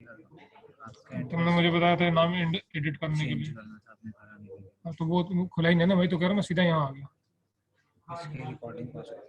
आपका तुमने एड्रेस मुझे बताया था नाम एडिट करने के चेंज लिए। करना था, आपने करा नहीं। हाँ, तो वो खुला ही नहीं ना, वही तो कह रहा हूँ, मैं सीधा यहाँ आ गया। इसकी रिकॉर्डिंग पहुंचा।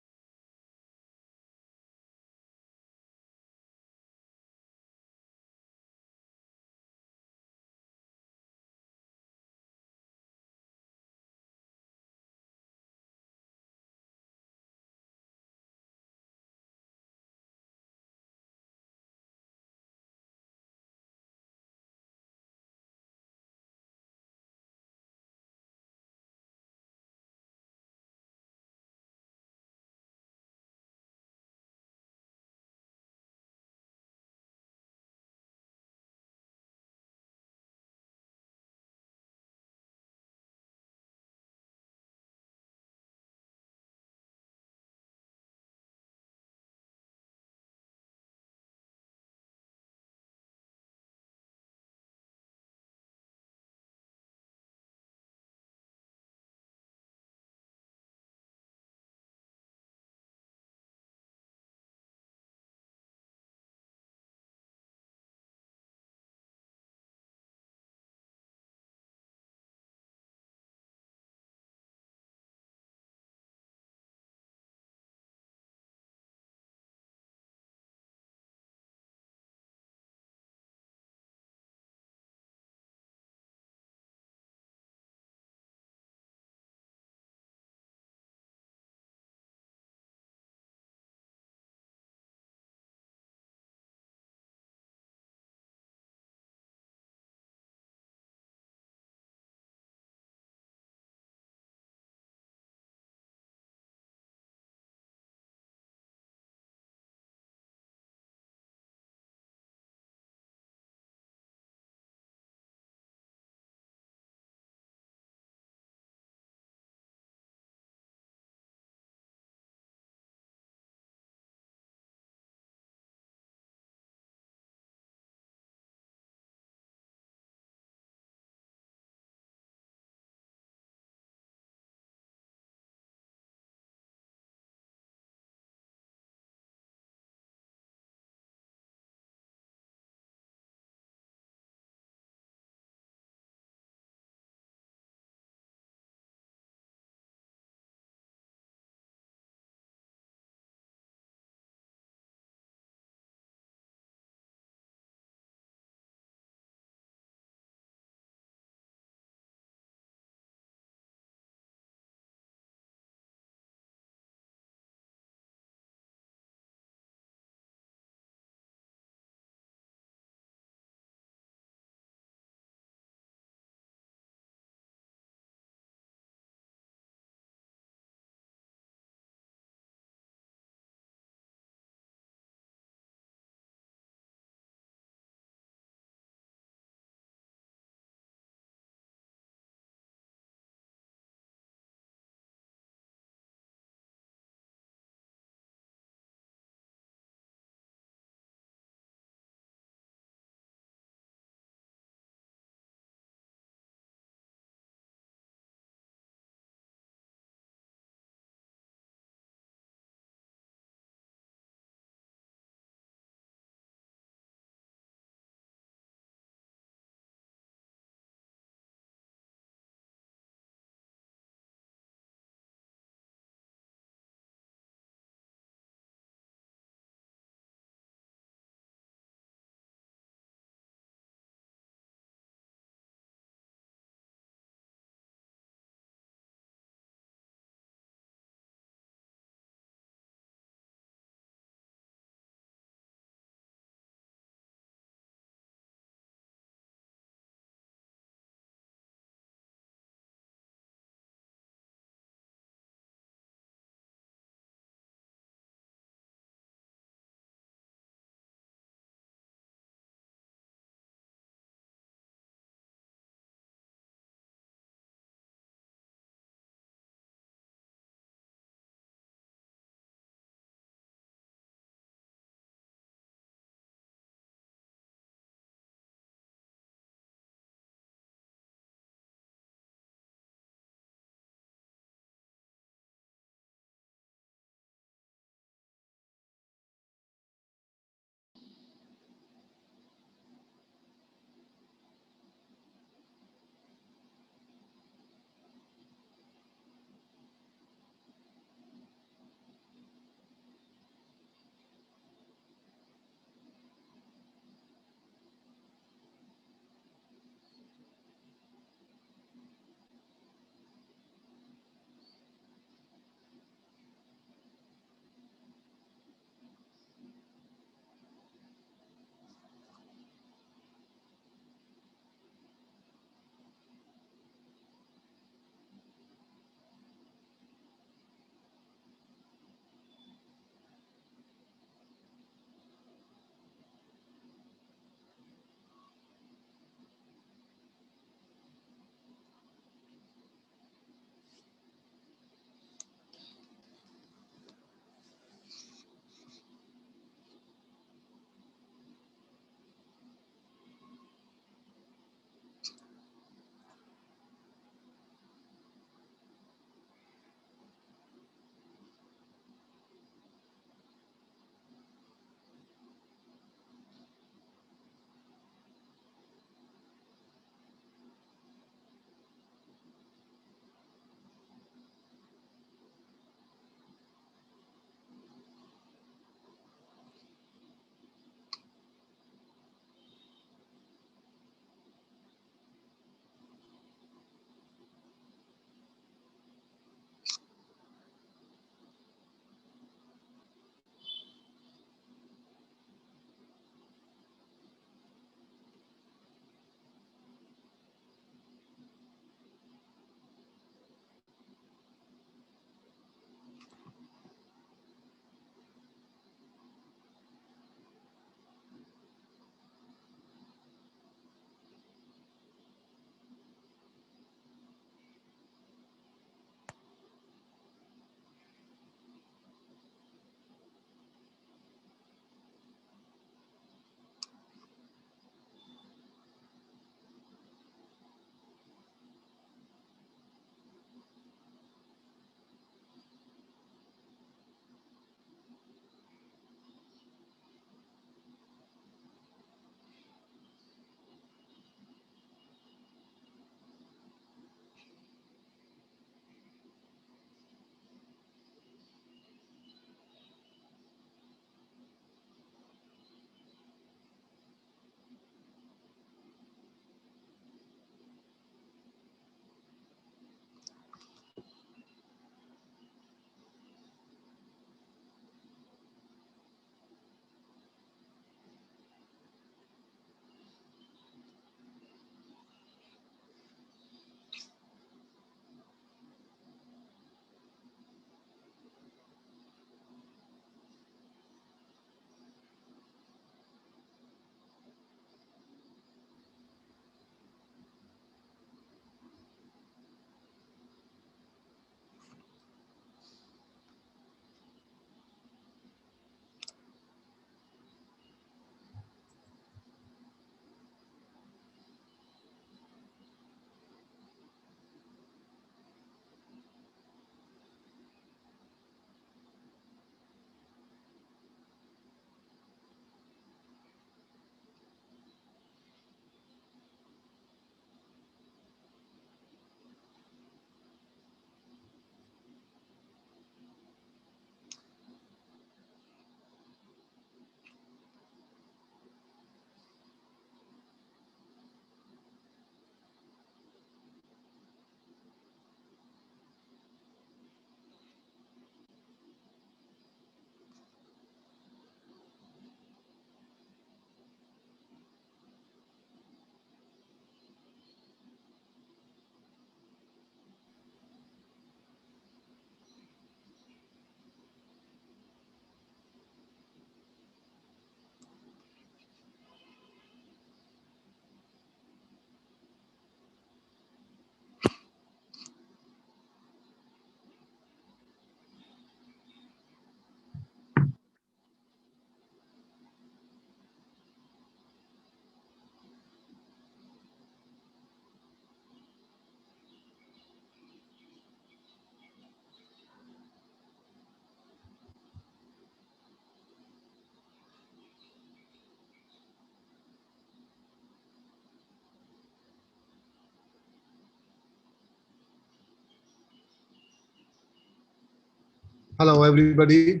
Hello, everybody.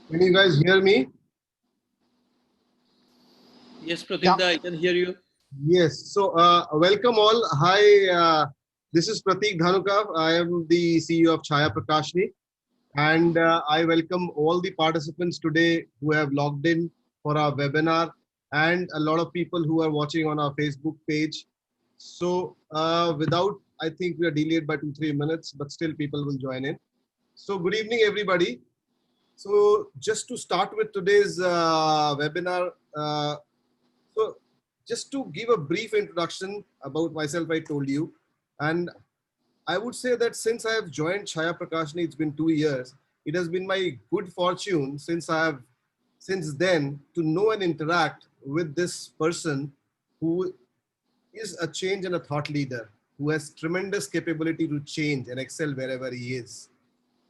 Can you guys hear me? Yes, Pratikda, I can hear you. Yes. So, welcome all. Hi, this is Pratik Dhanuka. I am the CEO of Chaya Prakashni, and I welcome all the participants today who have logged in for our webinar, and a lot of people who are watching on our Facebook page. So, I think we are delayed by 2-3 minutes, but still people will join in. So, good evening, everybody. So, just to start with today's webinar, so just to give a brief introduction about myself, I told you, and I would say that since I have joined Chaya Prakashni, it's been 2 years. It has been my good fortune since then to know and interact with this person who is a change and a thought leader, who has tremendous capability to change and excel wherever he is.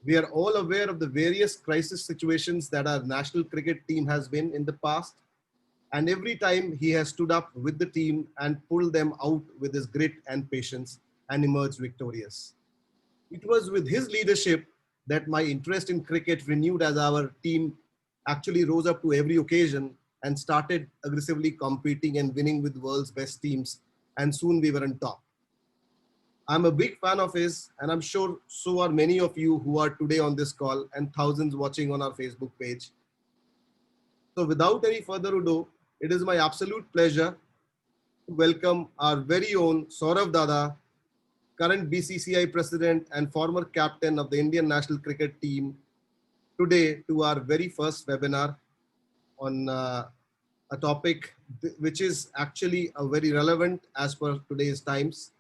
We are all aware of the various crisis situations that our national cricket team has been in the past. And every time he has stood up with the team and pulled them out with his grit and patience and emerged victorious. It was with his leadership that my interest in cricket renewed as our team actually rose up to every occasion and started aggressively competing and winning with the world's best teams. And soon we were on top. I'm a big fan of his, and I'm sure so are many of you who are today on this call and thousands watching on our Facebook page. So without any further ado, it is my absolute pleasure to welcome our very own Saurav Dada, current BCCI president and former captain of the Indian national cricket team, today to our very first webinar on a topic which is actually very relevant as per today's times,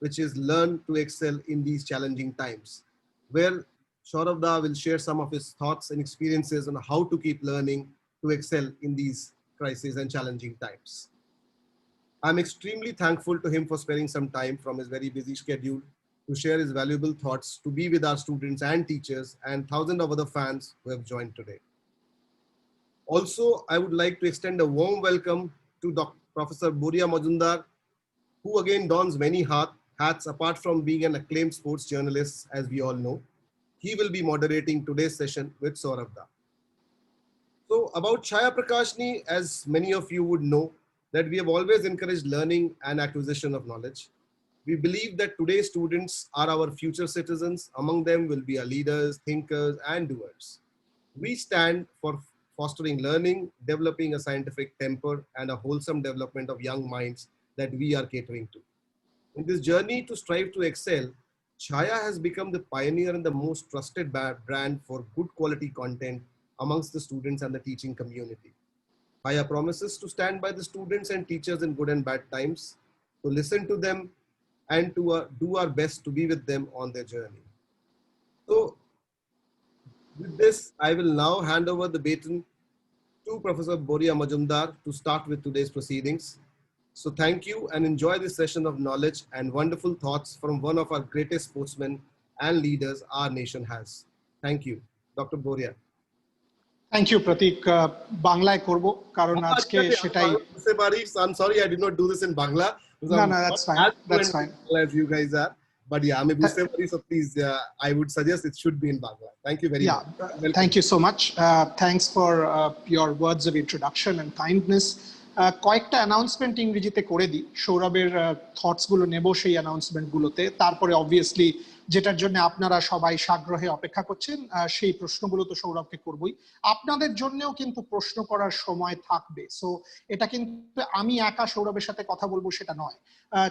which is learn to excel in these challenging times, where Saurav Dada will share some of his thoughts and experiences on how to keep learning to excel in these crises and challenging times. I'm extremely thankful to him for sparing some time from his very busy schedule to share his valuable thoughts, to be with our students and teachers and thousands of other fans who have joined today. Also, I would like to extend a warm welcome to Professor Boria Majumdar, who again dons many hats apart from being an acclaimed sports journalist, as we all know. He will be moderating today's session with Saurav Dada. So about Chaya Prakashni, as many of you would know, that we have always encouraged learning and acquisition of knowledge. We believe that today's students are our future citizens. Among them will be our leaders, thinkers, and doers. We stand for fostering learning, developing a scientific temper, and a wholesome development of young minds that we are catering to. In this journey to strive to excel, Chaya has become the pioneer and the most trusted brand for good quality content amongst the students and the teaching community. Chaya promises to stand by the students and teachers in good and bad times, to listen to them and to do our best to be with them on their journey. So with this, I will now hand over the baton to Professor Boria Majumdar to start with today's proceedings. So thank you and enjoy this session of knowledge and wonderful thoughts from one of our greatest sportsmen and leaders our nation has. Thank you, Dr. Boria. Thank you, Pratik. Banglaয় করব কারণ আজকে সেটাই I'm sorry I did not do this in Bangla. No, that's fine. That's fine. As you guys are. But yeah, আমি বুঝতে পারি, so please, I would suggest it should be in Bangla. Thank you very much. Thank you so much. Thanks for your words of introduction and kindness. কয়েকটা announcement ইংরেজিতে করে দিই, সৌরভের thoughts গুলো নেব সেই অ্যানাউন্সমেন্ট গুলোতে, তারপরে অবভিয়াসলি যেটার জন্য আপনারা সবাই সাগ্রহে অপেক্ষা করছেন সেই প্রশ্নগুলো তো সৌরভকে করবই। আপনাদের জন্যও কিন্তু প্রশ্ন করার সময় থাকবে, সো এটা কিন্তু আমি একা সৌরভের সাথে কথা বলবো সেটা নয়।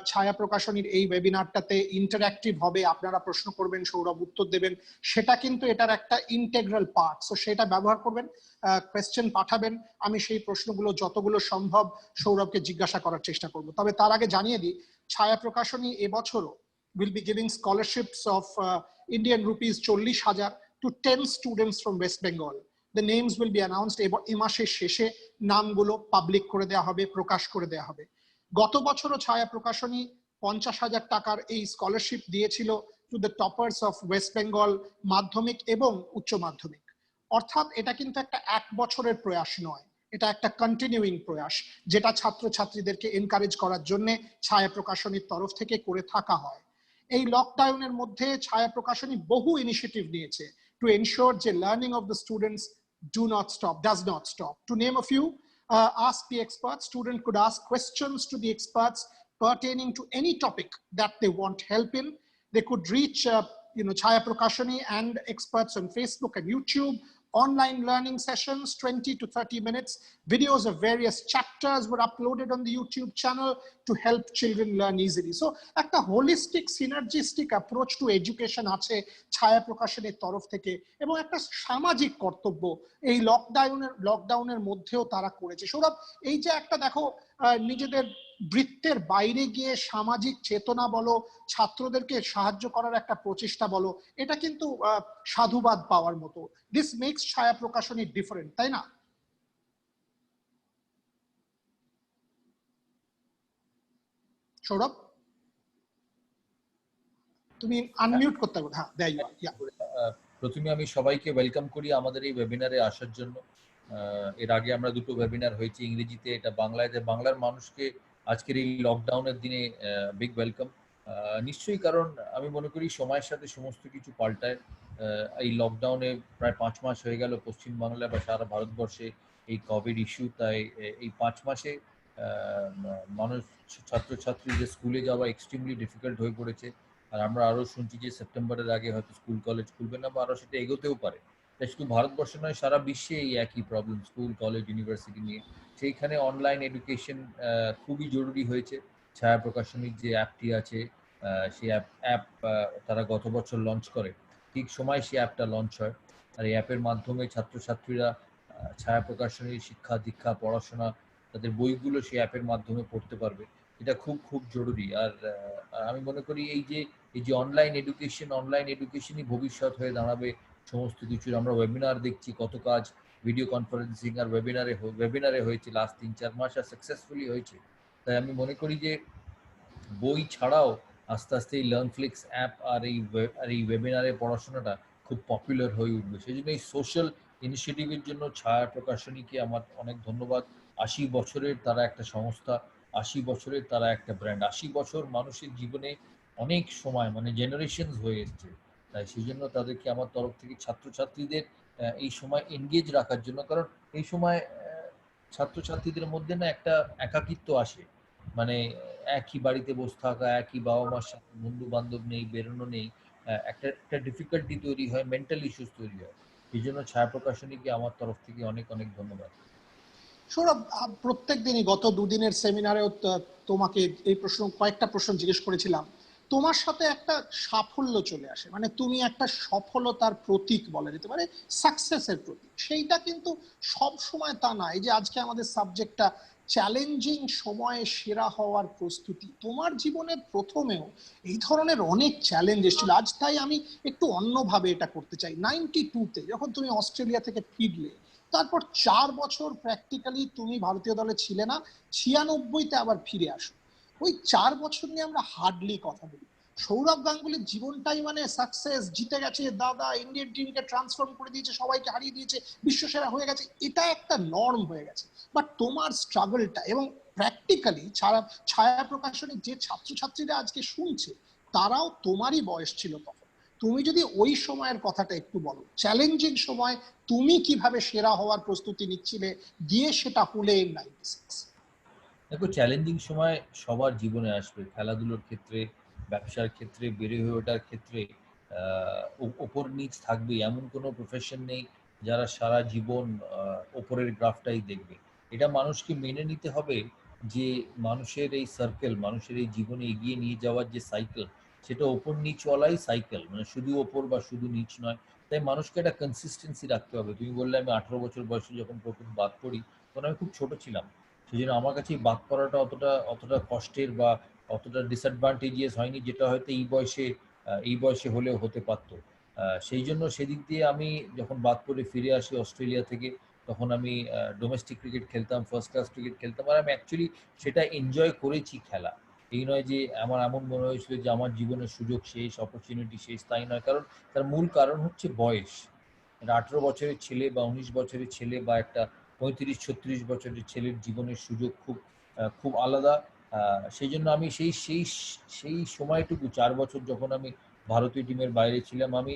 ছায়া প্রকাশনীর এই ওয়েবিনারটাতে ইন্টারঅ্যাক্টিভ হবে, আপনারা প্রশ্ন করবেন, সৌরভ উত্তর দেবেন, সেটা কিন্তু এটার একটা ইন্টেগ্রাল পার্ট। সো সেটা ব্যবহার করবেন, কোয়েশ্চেন পাঠাবেন, আমি সেই প্রশ্নগুলো যতগুলো সম্ভব সৌরভকে জিজ্ঞাসা করার চেষ্টা করব। তবে তার আগে জানিয়ে দিই, ছায়া প্রকাশনী এবছরও will be giving scholarships of Indian rupees 40,000 to 10 students from West Bengal. The names will be announced এই মাসের শেষে, নামগুলো পাবলিক করে দেওয়া হবে, প্রকাশ করে দেওয়া হবে। গত বছরও ছায়া প্রকাশনী 50,000 টাকার এই স্কলারশিপ দিয়েছিল to the toppers of West Bengal মাধ্যমিক এবং উচ্চ মাধ্যমিক। অর্থাৎ এটা কিন্তু একটা এক বছরের প্রয়াস নয়, এটা একটা কন্টিনিউইং প্রয়াস, যেটা ছাত্রছাত্রীদেরকে এনকারেজ করার জন্য ছায়া প্রকাশনীর তরফ থেকে করে থাকা হয়। এই লকডাউনের মধ্যে ছায়া প্রকাশনী বহু ইনিশিয়েটিভ নিয়েছে টু এনশিওর যে learning of the students does not stop. To name a few, ask the experts. Student could ask questions to the experts pertaining to any topic that they want help in. They could reach Chaya Prakashani and experts on Facebook and YouTube. Online learning sessions, 20 to 30 minutes. Videos of various chapters were uploaded on the YouTube channel to help children learn easily. So, একটা holistic, synergistic approach to education আছে ছায়া প্রকাশনের তরফ থেকে, এবং একটা সামাজিক কর্তব্য এই লকডাউনের মধ্যেও তারা করেছে। সৌরভ, এই যে একটা দেখো নিজেদের বৃত্তের বাইরে গিয়ে সামাজিক চেতনা বলো, ছাত্রদেরকে সাহায্য করার একটা প্রচেষ্টা বলো, এটা কিন্তু সাধুবাদ পাওয়ার মতো। দিস মেক্স ছায়া প্রকাশনী ডিফারেন্ট, তাই না? সৌরভ, তুমি আনমিউট করতে পারো। হ্যাঁ, দেয়। প্রথমে আমি সবাইকে ওয়েলকাম করি আমাদের এই ওয়েবিনারে আসার জন্য। এর আগে আমরা দুটো ওয়েবিনার হয়েছে ইংরেজিতে, এটা বাংলাতে। বাংলার মানুষকে আজকের এই লকডাউনের দিনে বিগ ওয়েলকাম। নিশ্চয়ই, কারণ আমি মনে করি সময়ের সাথে সমস্ত কিছু পাল্টায়। এই লকডাউনে প্রায় 5 মাস হয়ে গেল পশ্চিমবাংলা বা সারা ভারতবর্ষে এই কোভিড ইস্যু। তাই এই 5 মাসে মানুষ ছাত্রছাত্রীদের স্কুলে যাওয়া এক্সট্রিমলি ডিফিকাল্ট হয়ে পড়েছে। আর আমরা আরও শুনছি যে সেপ্টেম্বরের আগে হয়তো স্কুল কলেজ খুলবে না, বা আরও সেটা এগোতেও পারে। তাই শুধু ভারতবর্ষ নয়, সারা বিশ্বে এই একই প্রবলেম, স্কুল কলেজ ইউনিভার্সিটি নিয়ে। সেইখানে অনলাইন এডুকেশন খুবই জরুরি হয়েছে। ছায়া প্রকাশনীর যে অ্যাপটি আছে, সেই অ্যাপ তারা গত বছর লঞ্চ করে, ঠিক সময় সেই অ্যাপটা লঞ্চ হয়। আর এই অ্যাপের মাধ্যমে ছাত্রছাত্রীরা ছায়া প্রকাশনীর শিক্ষা দীক্ষা পড়াশোনা, তাদের বইগুলো সেই অ্যাপের মাধ্যমে পড়তে পারবে। এটা খুব খুব জরুরি। আর আমি মনে করি এই যে অনলাইন এডুকেশনই ভবিষ্যৎ হয়ে দাঁড়াবে সমস্ত কিছুর। আমরা ওয়েবিনার দেখছি, কত কাজ ভিডিও কনফারেন্সিং আর ওয়েবিনারে হয়েছে লাস্ট 3-4 মাস, আর সাকসেসফুলি হয়েছে। তাই আমি মনে করি যে বই ছাড়াও আস্তে আস্তে এই লার্নফ্লিক্স অ্যাপ আর এই ওয়েবিনারে পড়াশোনাটা খুব পপুলার হয়ে উঠবে। সেই জন্য এই সোশ্যাল ইনিশিয়েটিভের জন্য ছায়া প্রকাশনীকে আমার অনেক ধন্যবাদ। 80 বছরের তারা একটা সংস্থা, 80 বছরের তারা একটা ব্র্যান্ড। 80 বছর মানুষের জীবনে অনেক সময়, মানে জেনারেশনস হয়ে এসছে। তাই সেই জন্য তাদেরকে আমার তরফ থেকে ছাত্রছাত্রীদের এই সময় এনগেজ রাখার জন্য, কারণ এই সময় ছাত্রছাত্রীদের মধ্যে না একটা একাকিত্ব আসে, মানে একই বাড়িতে বসে থাকা, একই বাবা মার সাথে, বন্ধু বান্ধব নেই, বেরোনো নেই, একটা ডিফিকাল্টি তৈরি হয়, মেন্টাল ইস্যুস তৈরি হয়। এই জন্য ছায়া প্রকাশনীকে আমার তরফ থেকে অনেক অনেক ধন্যবাদ। সৌরভ, প্রত্যেক দিনই গত দুদিনের সেমিনারেও তোমাকে এই কয়েকটা প্রশ্ন জিজ্ঞেস করেছিলাম। তোমার সাথে একটা সাফল্য চলে আসে, মানে তুমি একটা সফলতার প্রতীক বলা যেতে পারে, সাকসেসের প্রতীক। সেইটা কিন্তু সব সময় তা না। এই যে আজকে আমাদের সাবজেক্টটা চ্যালেঞ্জিং সময়ে সেরা হওয়ার প্রস্তুতি, তোমার জীবনের প্রথমেও এই ধরনের অনেক চ্যালেঞ্জ এসেছিল। আজ তাই আমি একটু অন্যভাবে এটা করতে চাই। 92-তে যখন তুমি অস্ট্রেলিয়া থেকে ফিরলে, তারপর 4 বছর প্র্যাকটিক্যালি তুমি ভারতীয় দলে ছিলে না, 96-তে আবার ফিরে আসো। ওই 4 বছর নিয়ে আমরা হার্ডলি কথা বলি। সৌরভ গাঙ্গুলির জীবনটাই মানে সাকসেস, জিতে গেছে দাদা, ইন্ডিয়ান টিমকে ট্রান্সফর্ম করে দিয়েছে, সবাইকে হারিয়ে দিয়েছে, বিশ্বসেরা হয়ে গেছে, এটা একটা নর্ম হয়ে গেছে। বাট তোমার স্ট্রাগলটা, এবং প্র্যাকটিক্যালি ছায়া প্রকাশনীর যে ছাত্রছাত্রীরা আজকে শুনছে, তারাও তোমারই বয়স ছিল তখন। তুমি যদি ওই সময়ের কথাটা একটু বলো, চ্যালেঞ্জিং সময় তুমি কিভাবে সেরা হওয়ার প্রস্তুতি নিচ্ছিলে, গিয়ে সেটা হলে 96। দেখো, চ্যালেঞ্জিং সময় সবার জীবনে আসবে, খেলাধুলোর ক্ষেত্রে, ব্যবসার ক্ষেত্রে, বেড়ে হয়ে ওঠার ক্ষেত্রে ওপর নিচ থাকবেই। এমন কোনো প্রফেশন নেই যারা সারা জীবন ওপরের গ্রাফটাই দেখবে। এটা মানুষকে মেনে নিতে হবে যে মানুষের এই সার্কেল, মানুষের এই জীবনে এগিয়ে নিয়ে যাওয়ার যে সাইকেল, সেটা ওপর নিচওয়ালাই সাইকেল, মানে শুধু ওপর বা শুধু নিচ নয়। তাই মানুষকে একটা কনসিস্টেন্সি রাখতে হবে। তুমি বললে আমি 18 বছর বয়সে যখন প্রথম বাদ পড়ি, তখন আমি খুব ছোট ছিলাম। সেই জন্য আমার কাছে বাদ পড়াটা অতটা কষ্টের বা অতটা ডিসঅ্যাডভান্টেজিয়াস হয়নি, যেটা হয়তো এই বয়সে হলেও হতে পারত। সেই জন্য সেদিক দিয়ে আমি যখন বাদ পড়ে ফিরে আসি অস্ট্রেলিয়া থেকে, তখন আমি ডোমেস্টিক ক্রিকেট খেলতাম, ফার্স্ট ক্লাস ক্রিকেট খেলতাম। আর আমি অ্যাকচুয়ালি সেটা এনজয় করেছি খেলা। এই নয় যে আমার এমন মনে হয়েছিল যে আমার জীবনের সুযোগ শেষ, অপরচুনিটি শেষ, তাই নয়। কারণ তার মূল কারণ হচ্ছে বয়স। 18 বছরের ছেলে বা 19 বছরের ছেলে বা একটা 35-36 বছরের ছেলের জীবনের সুযোগ খুব আলাদা। সেই জন্য আমি সেই সময়টুকু 4 বছর যখন আমি ভারতীয় টিমের বাইরে ছিলাম, আমি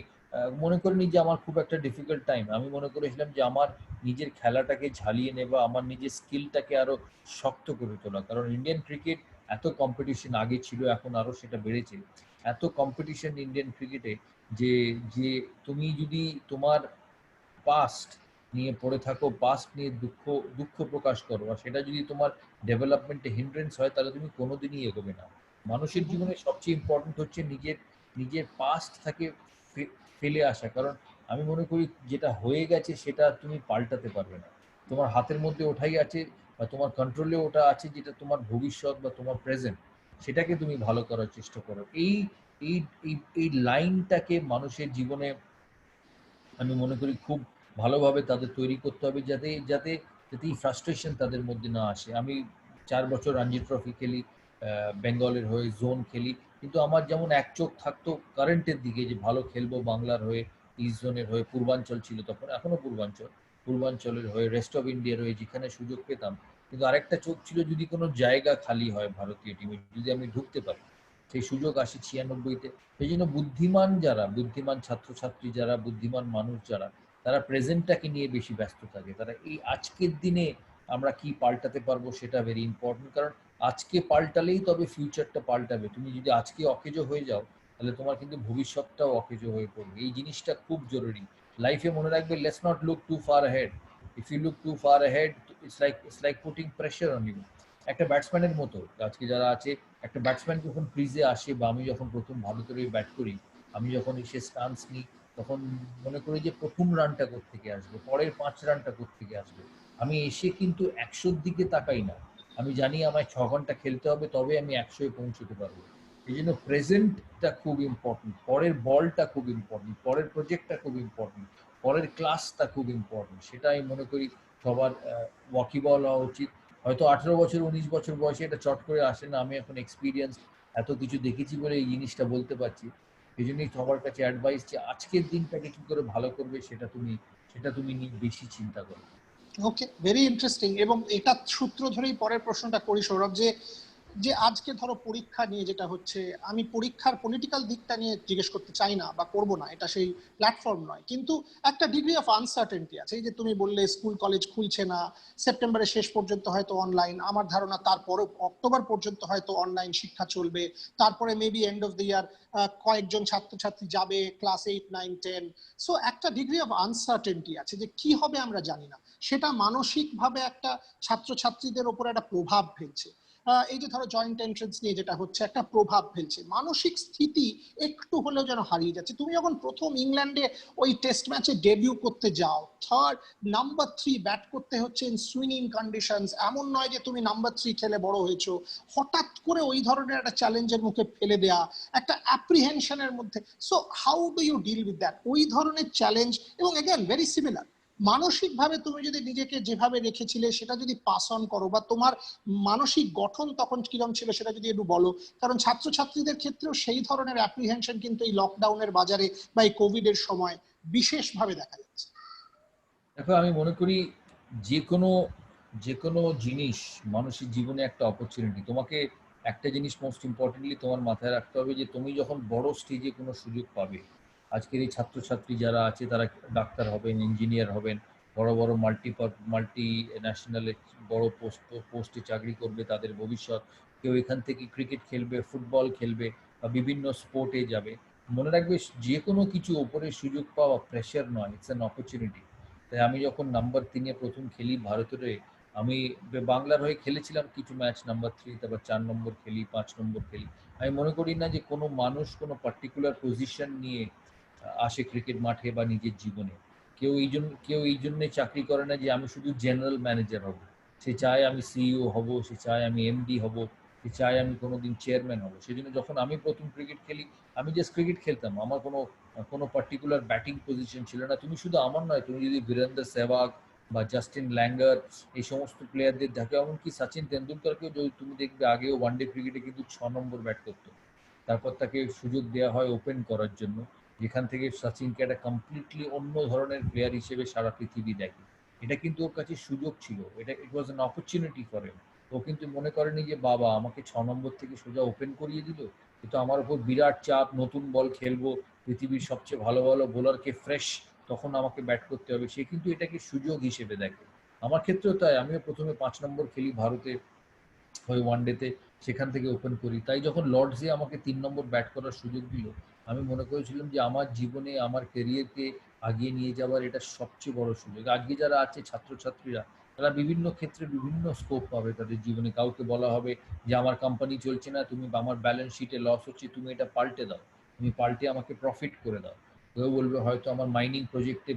মনে করিনি যে আমার খুব একটা ডিফিকাল্ট টাইম। আমি মনে করেছিলাম যে আমার নিজের খেলাটাকে ঝালিয়ে নেবা, আমার নিজের স্কিলটাকে আরো শক্ত করে তোলা। কারণ ইন্ডিয়ান ক্রিকেট এত কম্পিটিশন আগে ছিল, এখন আরো সেটা বেড়েছে। এত কম্পিটিশন ইন্ডিয়ান ক্রিকেটে যে যে তুমি যদি তোমার পাস্ট নিয়ে পড়ে থাকো, পাস্ট নিয়ে দুঃখ প্রকাশ করো, আর সেটা যদি তোমার ডেভেলপমেন্টে হিন্ড্রেন্স হয়, তাহলে তুমি কোনোদিনই এগোবে না। মানুষের জীবনে সবচেয়ে ইম্পর্টেন্ট হচ্ছে নিজের পাস্ট থেকে ফেলে আসা। কারণ আমি মনে করি যেটা হয়ে গেছে সেটা তুমি পাল্টাতে পারবে না। তোমার হাতের মধ্যে ওঠাই আছে বা তোমার কন্ট্রোলে ওটা আছে, যেটা তোমার ভবিষ্যৎ বা তোমার প্রেজেন্ট, সেটাকে তুমি ভালো করার চেষ্টা করো। এই এই এই লাইনটাকে মানুষের জীবনে আমি মনে করি খুব ভালোভাবে তাদের তৈরি করতে হবে, যাতে যাতে যাতে এই ফ্রাস্ট্রেশন তাদের মধ্যে না আসে। আমি 4 বছর রঞ্জি ট্রফি খেলি, বেঙ্গলের হয়ে জোন খেলি, কিন্তু আমার যেমন এক চোখ থাকতো কারেন্টের দিকে যে ভালো খেলবো বাংলার হয়ে, ইস্ট জোনের হয়ে, পূর্বাঞ্চল ছিল তখন, এখনো পূর্বাঞ্চলের হয়ে, রেস্ট অফ ইন্ডিয়ার হয়ে যেখানে সুযোগ পেতাম। কিন্তু আরেকটা চোখ ছিল যদি কোনো জায়গা খালি হয় ভারতীয় টিমে, যদি আমি ঢুকতে পারি। সেই সুযোগ আসে 96-তে। সেই জন্য বুদ্ধিমান ছাত্রছাত্রী যারা, বুদ্ধিমান মানুষ যারা, তারা প্রেজেন্টটাকে নিয়ে বেশি ব্যস্ত থাকে। তারা এই আজকের দিনে আমরা কি পাল্টাতে পারবো সেটা ভেরি ইম্পর্টেন্ট। কারণ আজকে পাল্টালেই তবে ফিউচারটা পাল্টাবে। তুমি যদি আজকে অকেজো হয়ে যাও, তাহলে তোমার কিন্তু ভবিষ্যৎটাও অকেজো হয়ে পড়বে। এই জিনিসটা খুব জরুরি লাইফে। মনে রাখবে, let's not look too far ahead. If you look too far ahead, it's like putting pressure on you. একটা ব্যাটসম্যানের মতো আজকে যারা আছে, একটা ব্যাটসম্যান যখন ক্রিজে আসে, বা আমি যখন প্রথম ভারতের হয়ে ব্যাট করি, আমি যখন এসে স্টান্স নিই, তখন মনে করি যে প্রথম রানটা কোত্থেকে আসবে, পরের 5 রানটা কোত্থেকে আসবে। আমি এসে কিন্তু 100-র দিকে তাকাই না। আমি জানি আমায় 6 ঘন্টা খেলতে হবে, তবে আমি 100-এ পৌঁছতে পারবো। এই জন্য প্রেজেন্টটা খুব ইম্পর্টেন্ট, পরের বলটা খুব ইম্পর্টেন্ট, পরের প্রজেক্টটা খুব ইম্পর্টেন্ট, পরের ক্লাসটা খুব ইম্পর্টেন্ট। সেটা আমি মনে করি সবার ওয়াকিবল হওয়া উচিত। হয়তো 18 বছর 19 বছর বয়সে এটা চট করে আসে না। আমি এখন এক্সপিরিয়েন্স, এত কিছু দেখেছি বলে এই জিনিসটা বলতে পারছি। এই জন্যই সবার কাছে অ্যাডভাইস যে আজকের দিনটাকে কি করে ভালো করবে সেটা তুমি বেশি চিন্তা করো। ওকে, ভেরি ইন্টারেস্টিং। এবং এটা সূত্র ধরেই পরের প্রশ্নটা করি সৌরভ, যে যে আজকে ধরো পরীক্ষা নিয়ে যেটা হচ্ছে, আমি পরীক্ষার পলিটিক্যাল দিকটা নিয়ে জিজ্ঞেস করতে চাই না বা করব না, এটা সেই প্ল্যাটফর্ম নয়, কিন্তু একটা ডিগ্রি অফ আনসার্টেনটি আছে। এই যে তুমি বললে স্কুল কলেজ খুলছে না, সেপ্টেম্বরের শেষ পর্যন্ত হয়তো অনলাইন, আমার ধারণা তারপরে অক্টোবর পর্যন্ত হয়তো অনলাইন শিক্ষা চলবে, তারপরে maybe end of the year কয়েকজন ছাত্রছাত্রী যাবে ক্লাস 8, 9, 10। সো একটা ডিগ্রি অফ আনসার্টেনটি আছে, যে কি হবে আমরা জানি না। সেটা মানসিকভাবে একটা ছাত্রছাত্রীদের উপর একটা প্রভাব ফেলছে। এই যে ধরো জয়েন্ট এন্ট্রান্স নিয়ে যেটা হচ্ছে, একটা প্রভাব ফেলছে। মানসিক স্থিতি একটু হলেও যেন হারিয়ে যাচ্ছে। তুমি যখন প্রথম ইংল্যান্ডে ওই টেস্ট ম্যাচে ডেবিউ করতে যাও, নাম্বার 3 ব্যাট করতে হচ্ছে ইন সুইনিং কন্ডিশনস, এমন নয় যে তুমি নাম্বার 3 খেলে বড় হয়েছো, হঠাৎ করে ওই ধরনের একটা চ্যালেঞ্জের মুখে ফেলে দেয়া, একটা অ্যাপ্রিহেনশনের মধ্যে। So how do you deal with that, ওই ধরনের চ্যালেঞ্জ? এবং এগেন ভেরি সিমিলার, মানসিকভাবে তুমি যদি নিজেকে যেভাবে রেখেছিলে সেটা যদি পাস অন করো, বা তোমার মানসিক গঠন তখন কিরকম ছিল সেটা যদি একটু বলো। কারণ ছাত্রছাত্রীদের ক্ষেত্রেও সেই ধরনের অ্যাপ্রিহেনশন কিন্তু এই লকডাউনের বাজারে বা এই কোভিড এর সময় বিশেষভাবে দেখা যাচ্ছে। দেখো, আমি মনে করি যে কোনো জিনিস মানুষের জীবনে একটা অপরচুনিটি। তোমাকে একটা জিনিস মোস্ট ইম্পর্টেন্টলি তোমার মাথায় রাখতে হবে, যে তুমি যখন বড় স্টেজে কোনো সুযোগ পাবে, আজকের এই ছাত্রছাত্রী যারা আছে তারা ডাক্তার হবেন, ইঞ্জিনিয়ার হবেন, বড় বড় মাল্টি ন্যাশনালে বড় পোস্টে চাকরি করবে, তাদের ভবিষ্যৎ। কেউ এখান থেকে ক্রিকেট খেলবে, ফুটবল খেলবে, বা বিভিন্ন স্পোর্টে যাবে। মনে রাখবে, যে কোনো কিছু ওপরে সুযোগ পাওয়া প্রেশার নয়, ইটস অ্যান অপরচুনিটি। তাই আমি যখন নাম্বার 3-এ প্রথম খেলি ভারতের হয়ে, আমি বাংলার হয়ে খেলেছিলাম কিছু ম্যাচ নাম্বার 3, তারপর 4 নম্বর খেলি, 5 নম্বর খেলি। আমি মনে করি না যে কোনো মানুষ কোনো পার্টিকুলার পজিশন নিয়ে আসে ক্রিকেট মাঠে বা নিজের জীবনে। কেউ এই জন্য চাকরি করে না যে আমি শুধু জেনারেল ম্যানেজার হব। সে চায় আমি সিইও হব, সে চায় আমি এমডি হব, সে চায় আমি কোনোদিন চেয়ারম্যান হব। সেই জন্য যখন আমি প্রথম ক্রিকেট খেলি, আমি জাস্ট ক্রিকেট খেলতাম, আমার কোনো পার্টিকুলার ব্যাটিং পজিশন ছিল না। তুমি শুধু আমার নয়, তুমি যদি বীরেন্দ্র সেহবাগ বা জাস্টিন ল্যাঙ্গার, এই সমস্ত প্লেয়ারদের দেখো, এমনকি সচিন তেন্ডুলকরকেও যদি তুমি দেখবে, আগেও ওয়ানডে ক্রিকেটে কিন্তু 6 নম্বর ব্যাট করতো। তারপর তাকে সুযোগ দেওয়া হয় ওপেন করার জন্য, যেখান থেকে সচিনকে একটা কমপ্লিটলি অন্য ধরনের প্লেয়ার হিসেবে সারা পৃথিবী দেখে। এটা কিন্তু ওর কাছে সুযোগ ছিল, it was an opportunity for him. ও কিন্তু মনে করেনি যে বাবা আমাকে 6 নম্বর থেকে সোজা ওপেন করিয়ে দিল, কিন্তু আমার উপর বিরাট চাপ, নতুন বল খেলবো, পৃথিবীর সবচেয়ে ভালো ভালো বোলারকে ফ্রেশ তখন আমাকে ব্যাট করতে হবে, সে কিন্তু এটাকে সুযোগ হিসেবে দেখে। আমার ক্ষেত্রেও তাই, আমিও প্রথমে 5 নম্বর খেলি ভারতে হয়ে ওয়ানডেতে, সেখান থেকে ওপেন করি। তাই যখন লর্ডসে আমাকে 3 নম্বর ব্যাট করার সুযোগ দিল, আমি মনে করেছিলাম যে আমার জীবনে আমার ক্যারিয়ারকে আগিয়ে নিয়ে যাওয়ার এটা সবচেয়ে বড় সুযোগ। আজকে যারা আছে ছাত্রছাত্রীরা, তারা বিভিন্ন ক্ষেত্রে বিভিন্ন স্কোপ পাবে তাদের জীবনে। কাউকে বলা হবে যে আমার কোম্পানি চলছে না, তুমি আমার ব্যালেন্স শিটে লস হচ্ছে, তুমি এটা পাল্টে দাও, তুমি পাল্টে আমাকে প্রফিট করে দাও। কেউ বলবে হয়তো আমার মাইনিং প্রজেক্টে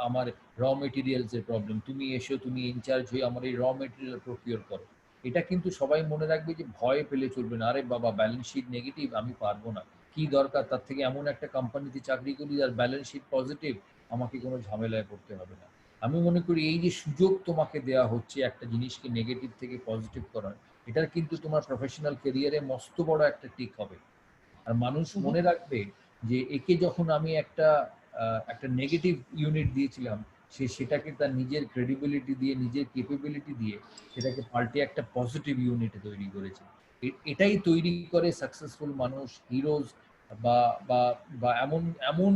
আমার র মেটেরিয়ালসের প্রবলেম, তুমি এসো, তুমি ইনচার্জ হয়ে আমার এই র মেটেরিয়াল প্রকিওর করো। এটা কিন্তু সবাই মনে রাখবে যে ভয় পেলে চলবে না, আরে বাবা ব্যালেন্স শিট নেগেটিভ, আমি পারবো না, কি দরকার তার থেকে এমন একটা কোম্পানিতে চাকরি করি যার ব্যালেন্স শিট পজিটিভ, আমাকে কোনো ঝামেলায় পড়তে হবে না। আমি মনে করি এই যে সুযোগ তোমাকে দেওয়া হচ্ছে একটা জিনিসকে নেগেটিভ থেকে পজিটিভ করার, এটার কিন্তু তোমার প্রফেশনাল ক্যারিয়ারে মস্ত বড় একটা টিক হবে। আর মানুষ মনে রাখবে যে একে যখন আমি একটা নেগেটিভ ইউনিট দিয়েছিলাম, সে সেটাকে তার নিজের ক্রেডিবিলিটি দিয়ে, নিজের কেপেবিলিটি দিয়ে সেটাকে পাল্টে একটা পজিটিভ ইউনিট তৈরি করেছে। এটাই তৈরি করে সাকসেসফুল মানুষ, হিরোজ বা বা বা এমন এমন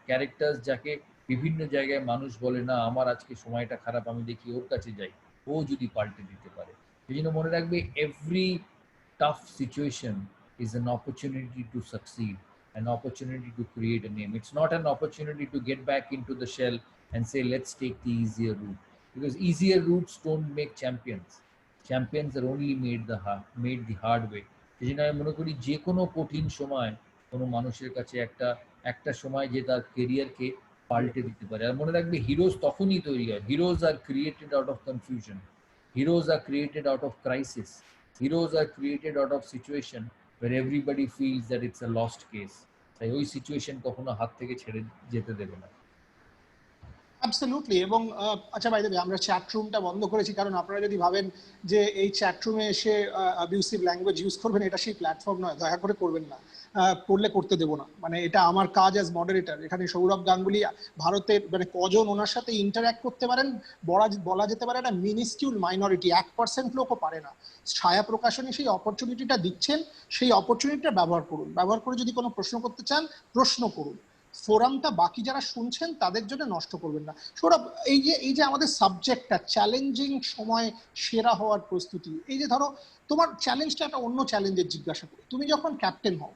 ক্যারেক্টার্স যাকে বিভিন্ন জায়গায় মানুষ বলে না আমার আজকে সময়টা খারাপ, আমি দেখি ওর কাছে যাই, ও যদি পাল্টে দিতে পারে। সেই জন্য মনে রাখবে every tough situation is an opportunity to succeed, an opportunity to create a name. It's not an opportunity to get back into the shell and say, let's take the easier route. Because easier routes don't make champions. Champions are only made the hard way. সেই জন্য আমি মনে করি যে কোনো কঠিন সময় কোনো মানুষের কাছে একটা সময় যে তার কেরিয়ারকে পাল্টে দিতে পারে। আর মনে রাখবে হিরোজ তখনই তৈরি হয়, heroes R created out of confusion, heroes are created out of crisis, heroes are created out of situation where everybody feels that it's a lost case. তাই ওই সিচুয়েশন কখনো হাত থেকে ছেড়ে যেতে দেবে না। অ্যাবসলিউটলি। এবং আচ্ছা ভাই দেবে, আমরা চ্যাট রুমটা বন্ধ করেছি কারণ আপনারা যদি ভাবেন যে এই চ্যাট রুমে এসে অ্যাবিউসিভ ল্যাঙ্গুয়েজ ইউজ করবেন, এটা সেই প্ল্যাটফর্ম নয়, দয়া করে করবেন না, করলে করতে দেবো না। মানে এটা আমার কাজ অ্যাজ মডারেটর। এখানে সৌরভ গাঙ্গুলি ভারতের মানে কজন ওনার সাথে ইন্টারঅ্যাক্ট করতে পারেন বলা যেতে পারে একটা মিনিস্কিউল মাইনরিটি, 1% লোকও পারে না। ছায়া প্রকাশনী সেই অপরচুনিটিটা দিচ্ছেন, সেই অপরচুনিটিটা ব্যবহার করুন। ব্যবহার করে যদি কোনো প্রশ্ন করতে চান প্রশ্ন করুন। ফোরামটা বাকি যারা শুনছেন তাদের জন্য নষ্ট করবেন না। সৌরভ, এই যে আমাদের সাবজেক্টটা চ্যালেঞ্জিং সময় সেরা হওয়ার প্রস্তুতি, এই যে ধরো তোমার চ্যালেঞ্জটা একটা অন্য চ্যালেঞ্জের জিজ্ঞাসা করি। তুমি যখন ক্যাপ্টেন হও,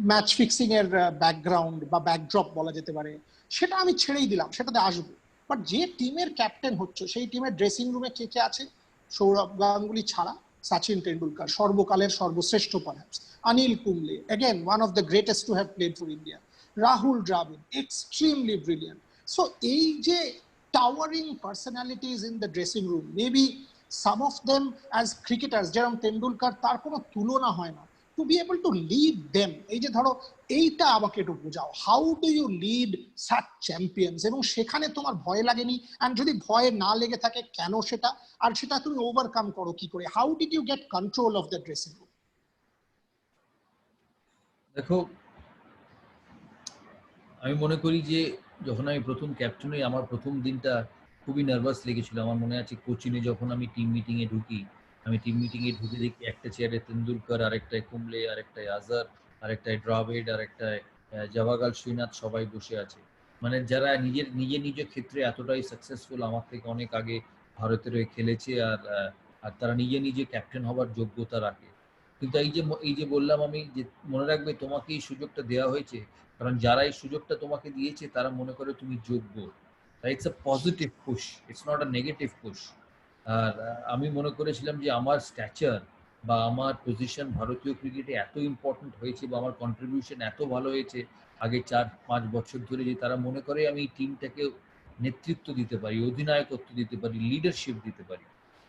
ম্যাচ ফিক্সিং এর ব্যাকগ্রাউন্ড বা ব্যাকড্রপ বলা যেতে পারে, সেটা আমি ছেড়েই দিলাম, সেটাতে আসবো। বাট যে টিমের ক্যাপ্টেন হচ্ছে সেই টিমের ড্রেসিং রুমে কে কে আছে? সৌরভ গাঙ্গুলি ছাড়া সচিন টেন্ডুলকার, সর্বকালের সর্বশ্রেষ্ঠ perhaps, Anil Kumble, again one of the greatest to have played for India, Rahul Dravid, extremely brilliant. So এই যে towering personalities in the dressing room, maybe some of them as cricketers, যেরকম টেন্ডুলকার, তার কোনো তুলনা হয় না। To be able to lead them, এই যে ধরো এইটা আমাকে একটু বোঝাও, how do you lead such champions? এবং সেখানে তোমার ভয় লাগেনি? অ্যান্ড যদি ভয় না লেগে থাকে কেন সেটা, আর সেটা তুমি ওভারকাম করো কি করে? How did you get control of the dressing room? দেখো, আমি মনে করি যে যখন আমি প্রথম ক্যাপ্টেন হই, আমার প্রথম দিনটা খুবই নার্ভাস লেগেছিল। আমার মনে আছে কোচিনে যখন আমি টিম মিটিংয়ে ঢুকি, আমি টিম মিটিংয়ে ঢুকে দেখি একটা চেয়ারে তেন্ডুলকর, আরেকটায় কুম্বলে, আরেকটায় আজহার, আরেকটায় দ্রাবিড়, আরেকটায় জাওয়াগাল, শ্রীনাথ, সবাই বসে আছে। মানে যারা নিজ ক্ষেত্রে এতটাই সাকসেসফুল, আমার থেকে অনেক আগে ভারতের হয়ে খেলেছে, আর তারা নিজে ক্যাপ্টেন হবার যোগ্যতা রাখে। কিন্তু এই যে বললাম আমি, যে মনে রাখবে তোমাকে এই সুযোগটা দেওয়া হয়েছে কারণ যারা এই সুযোগটা তোমাকে দিয়েছে তারা মনে করে তুমি যোগ্য। তাই it's a positive push, it's not a negative push. আর আমি মনে করেছিলাম যে আমার স্ট্যাচার বা আমার পজিশন ভারতীয় ক্রিকেটে এত ইম্পর্টেন্ট হয়েছে বা আমার কন্ট্রিবিউশন এত ভালো হয়েছে আগে 4-5 বছর ধরে, যে তারা মনে করে আমি এই টিমটাকে নেতৃত্ব দিতে পারি, অধিনায়কত্ব দিতে পারি, লিডারশিপ দিতে পারি।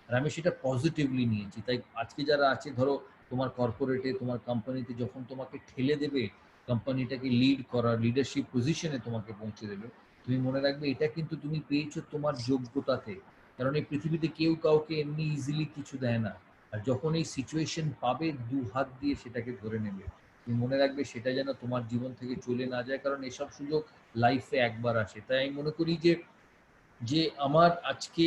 আর আমি সেটা পজিটিভলি নিয়েছি। তাই আজকে যারা আছে, ধরো তোমার কর্পোরেটে, তোমার কোম্পানিতে যখন তোমাকে ঠেলে দেবে, কোম্পানিটাকে লিড করার, লিডারশিপ পজিশনে তোমাকে পৌঁছে দেবে, তুমি মনে রাখবে এটা কিন্তু তুমি পেয়েছো তোমার যোগ্যতাতে। কারণ এই পৃথিবীতে কেউ কাউকে এমনি ইজিলি কিছু দেয় না। আর যখন এই সিচুয়েশন পাবে, 2 হাত দিয়ে সেটাকে ধরে নেবে। তুমি মনে রাখবে সেটা যেন তোমার জীবন থেকে চলে না যায়, কারণ এসব সুযোগ লাইফে একবার আসে। তাই আমি মনে করি যে যে আমার আজকে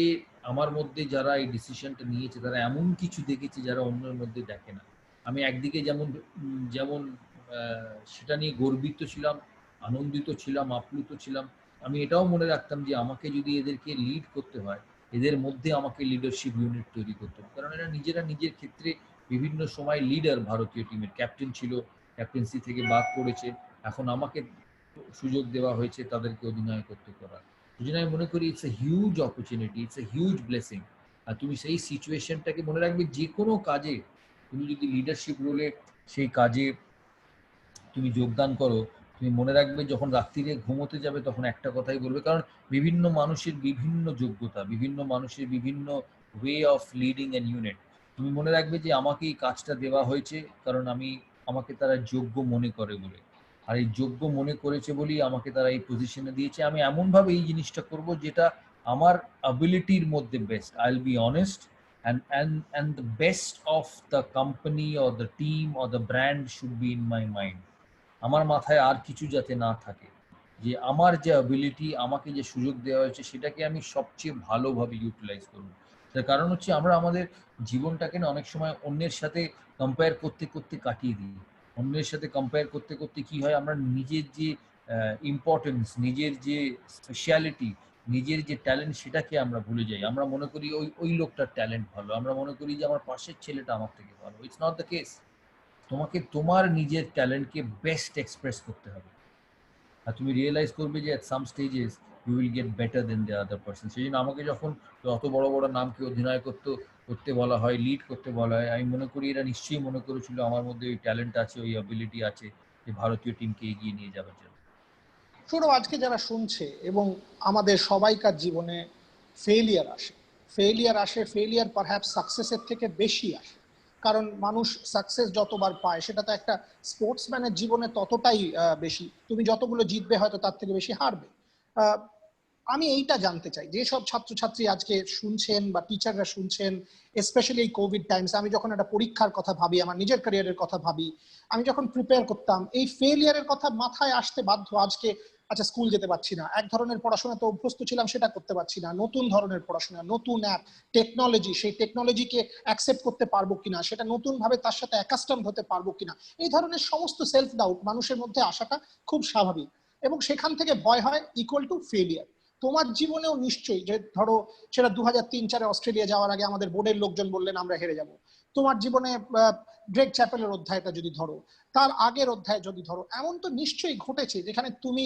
আমার মধ্যে যারা এই ডিসিশনটা নিয়েছে তারা এমন কিছু দেখেছে যারা অন্যের মধ্যে দেখে না। আমি একদিকে যেমন সেটা নিয়ে গর্বিত ছিলাম, আনন্দিত ছিলাম, আপ্লুত ছিলাম। আমি এটাও মনে রাখতাম যে আমাকে যদি এদেরকে লিড করতে হয়, এদের মধ্যে আমাকে লিডারশিপ ইউনিট তৈরি করতে হবে, কারণ এরা নিজেরা নিজের ক্ষেত্রে বিভিন্ন সময় লিডার। ভারতীয় টিমের ক্যাপ্টেন ছিল, ক্যাপ্টেন্সি থেকে বাদ পড়েছে, এখন আমাকে সুযোগ দেওয়া হয়েছে তাদেরকে অধিনায়কত্ব করার। এই জন্য আমি মনে করি it's a huge opportunity, it's a huge blessing. আর তুমি সেই সিচুয়েশনটাকে মনে রাখবে, যে কোনো কাজে তুমি যদি লিডারশিপ রোলে সেই কাজে তুমি যোগদান করো, তুমি মনে রাখবে যখন রাত্রিরে ঘুমোতে যাবে তখন একটা কথাই বলবে, কারণ বিভিন্ন মানুষের বিভিন্ন যোগ্যতা, বিভিন্ন মানুষের বিভিন্ন way of leading an unit. তুমি মনে রাখবে যে আমাকে এই কাজটা দেওয়া হয়েছে কারণ আমাকে তারা যোগ্য মনে করে বলে, আর এই যোগ্য মনে করেছে বলেই আমাকে তারা এই পজিশনে দিয়েছে। আমি এমনভাবে এই জিনিসটা করব যেটা আমার অ্যাবিলিটির মধ্যে best. I will be honest and the best of the company or the team or the brand should be in my mind. আমার মাথায় আর কিছু যাতে না থাকে, যে আমার যে অ্যাবিলিটি, আমাকে যে সুযোগ দেওয়া হয়েছে সেটাকে আমি সবচেয়ে ভালোভাবে ইউটিলাইজ করব। তার কারণ হচ্ছে আমরা আমাদের জীবনটাকে না অনেক সময় অন্যের সাথে কম্পেয়ার করতে করতে কাটিয়ে দিই। অন্যের সাথে কম্পেয়ার করতে করতে কি হয়, আমরা নিজের যে ইম্পর্টেন্স, নিজের যে স্পেশালিটি, নিজের যে ট্যালেন্ট সেটাকে আমরা ভুলে যাই। আমরা মনে করি ওই লোকটার ট্যালেন্ট ভালো, আমরা মনে করি যে আমার পাশের ছেলেটা আমার থেকে ভালো। It's not the case. তোমাকে তোমার নিজের ট্যালেন্টকে বেস্ট এক্সপ্রেস করতে হবে, আর তুমি রিয়েলাইজ করবে যে at some stages you will get better than the other person. সেই জন্য আমাকে যখন অত বড় বড় নামকে অধিনায়কত্ব করতে বলা হয়, লিড করতে বলা হয়, আমি মনে করি এরা নিশ্চয়ই মনে করেছিল আমার মধ্যে ওই ট্যালেন্ট আছে, ওই অ্যাবিলিটি আছে যে ভারতীয় টিমকে এগিয়ে নিয়ে যাওয়ার জন্য। সৌরভ, আজকে যারা শুনছে এবং আমাদের সবাইকার জীবনে ফেলিয়ার আসে, ফেলিয়ার পারহ্যাপস সাকসেসের থেকে বেশি আসে। কারণ মানুষ সাকসেস যতবার পায় সেটা তো একটা স্পোর্টসম্যানের জীবনে ততটাই বেশি। তুমি যতগুলো জিতবে হয়তো তার থেকে বেশি হারবে। আমি এইটা জানতে চাই, যেসব ছাত্রছাত্রী আজকে শুনছেন বা টিচাররা শুনছেন, স্পেশালি এই কোভিড টাইমস, আমি যখন একটা পরীক্ষার কথা ভাবি, আমার নিজের ক্যারিয়ারের কথা ভাবি, আমি যখন প্রিপেয়ার করতাম, এই ফেলিয়ারের কথা মাথায় আসতে বাধ্য। আজকে আচ্ছা, স্কুল যেতে পারছি না, এক ধরনের পড়াশোনা তো অভ্যস্ত ছিলাম সেটা করতে পারছি না, নতুন ধরনের পড়াশোনা, নতুন অ্যাপ, টেকনোলজি, সেই টেকনোলজিকে অ্যাকসেপ্ট করতে পারবো কিনা, সেটা নতুন ভাবে তার সাথে অ্যাকাস্টম হতে পারবো কিনা, এই ধরনের সমস্ত সেলফ ডাউট মানুষের মধ্যে আসাটা খুব স্বাভাবিক। এবং সেখান থেকে ভয় হয় ইকুয়াল টু ফেলিয়ার। তোমার জীবনেও নিশ্চয়ই, যে ধরো সেটা 2003-4 অস্ট্রেলিয়া যাওয়ার আগে আমাদের বোর্ডের লোকজন বললেন আমরা হেরে যাব। তোমার জীবনে গ্রেগ চ্যাপেলের অধ্যায়টা যদি ধরো, তার আগের অধ্যায় যদি ধরো, এমন তো নিশ্চয়ই ঘটেছে যেখানে তুমি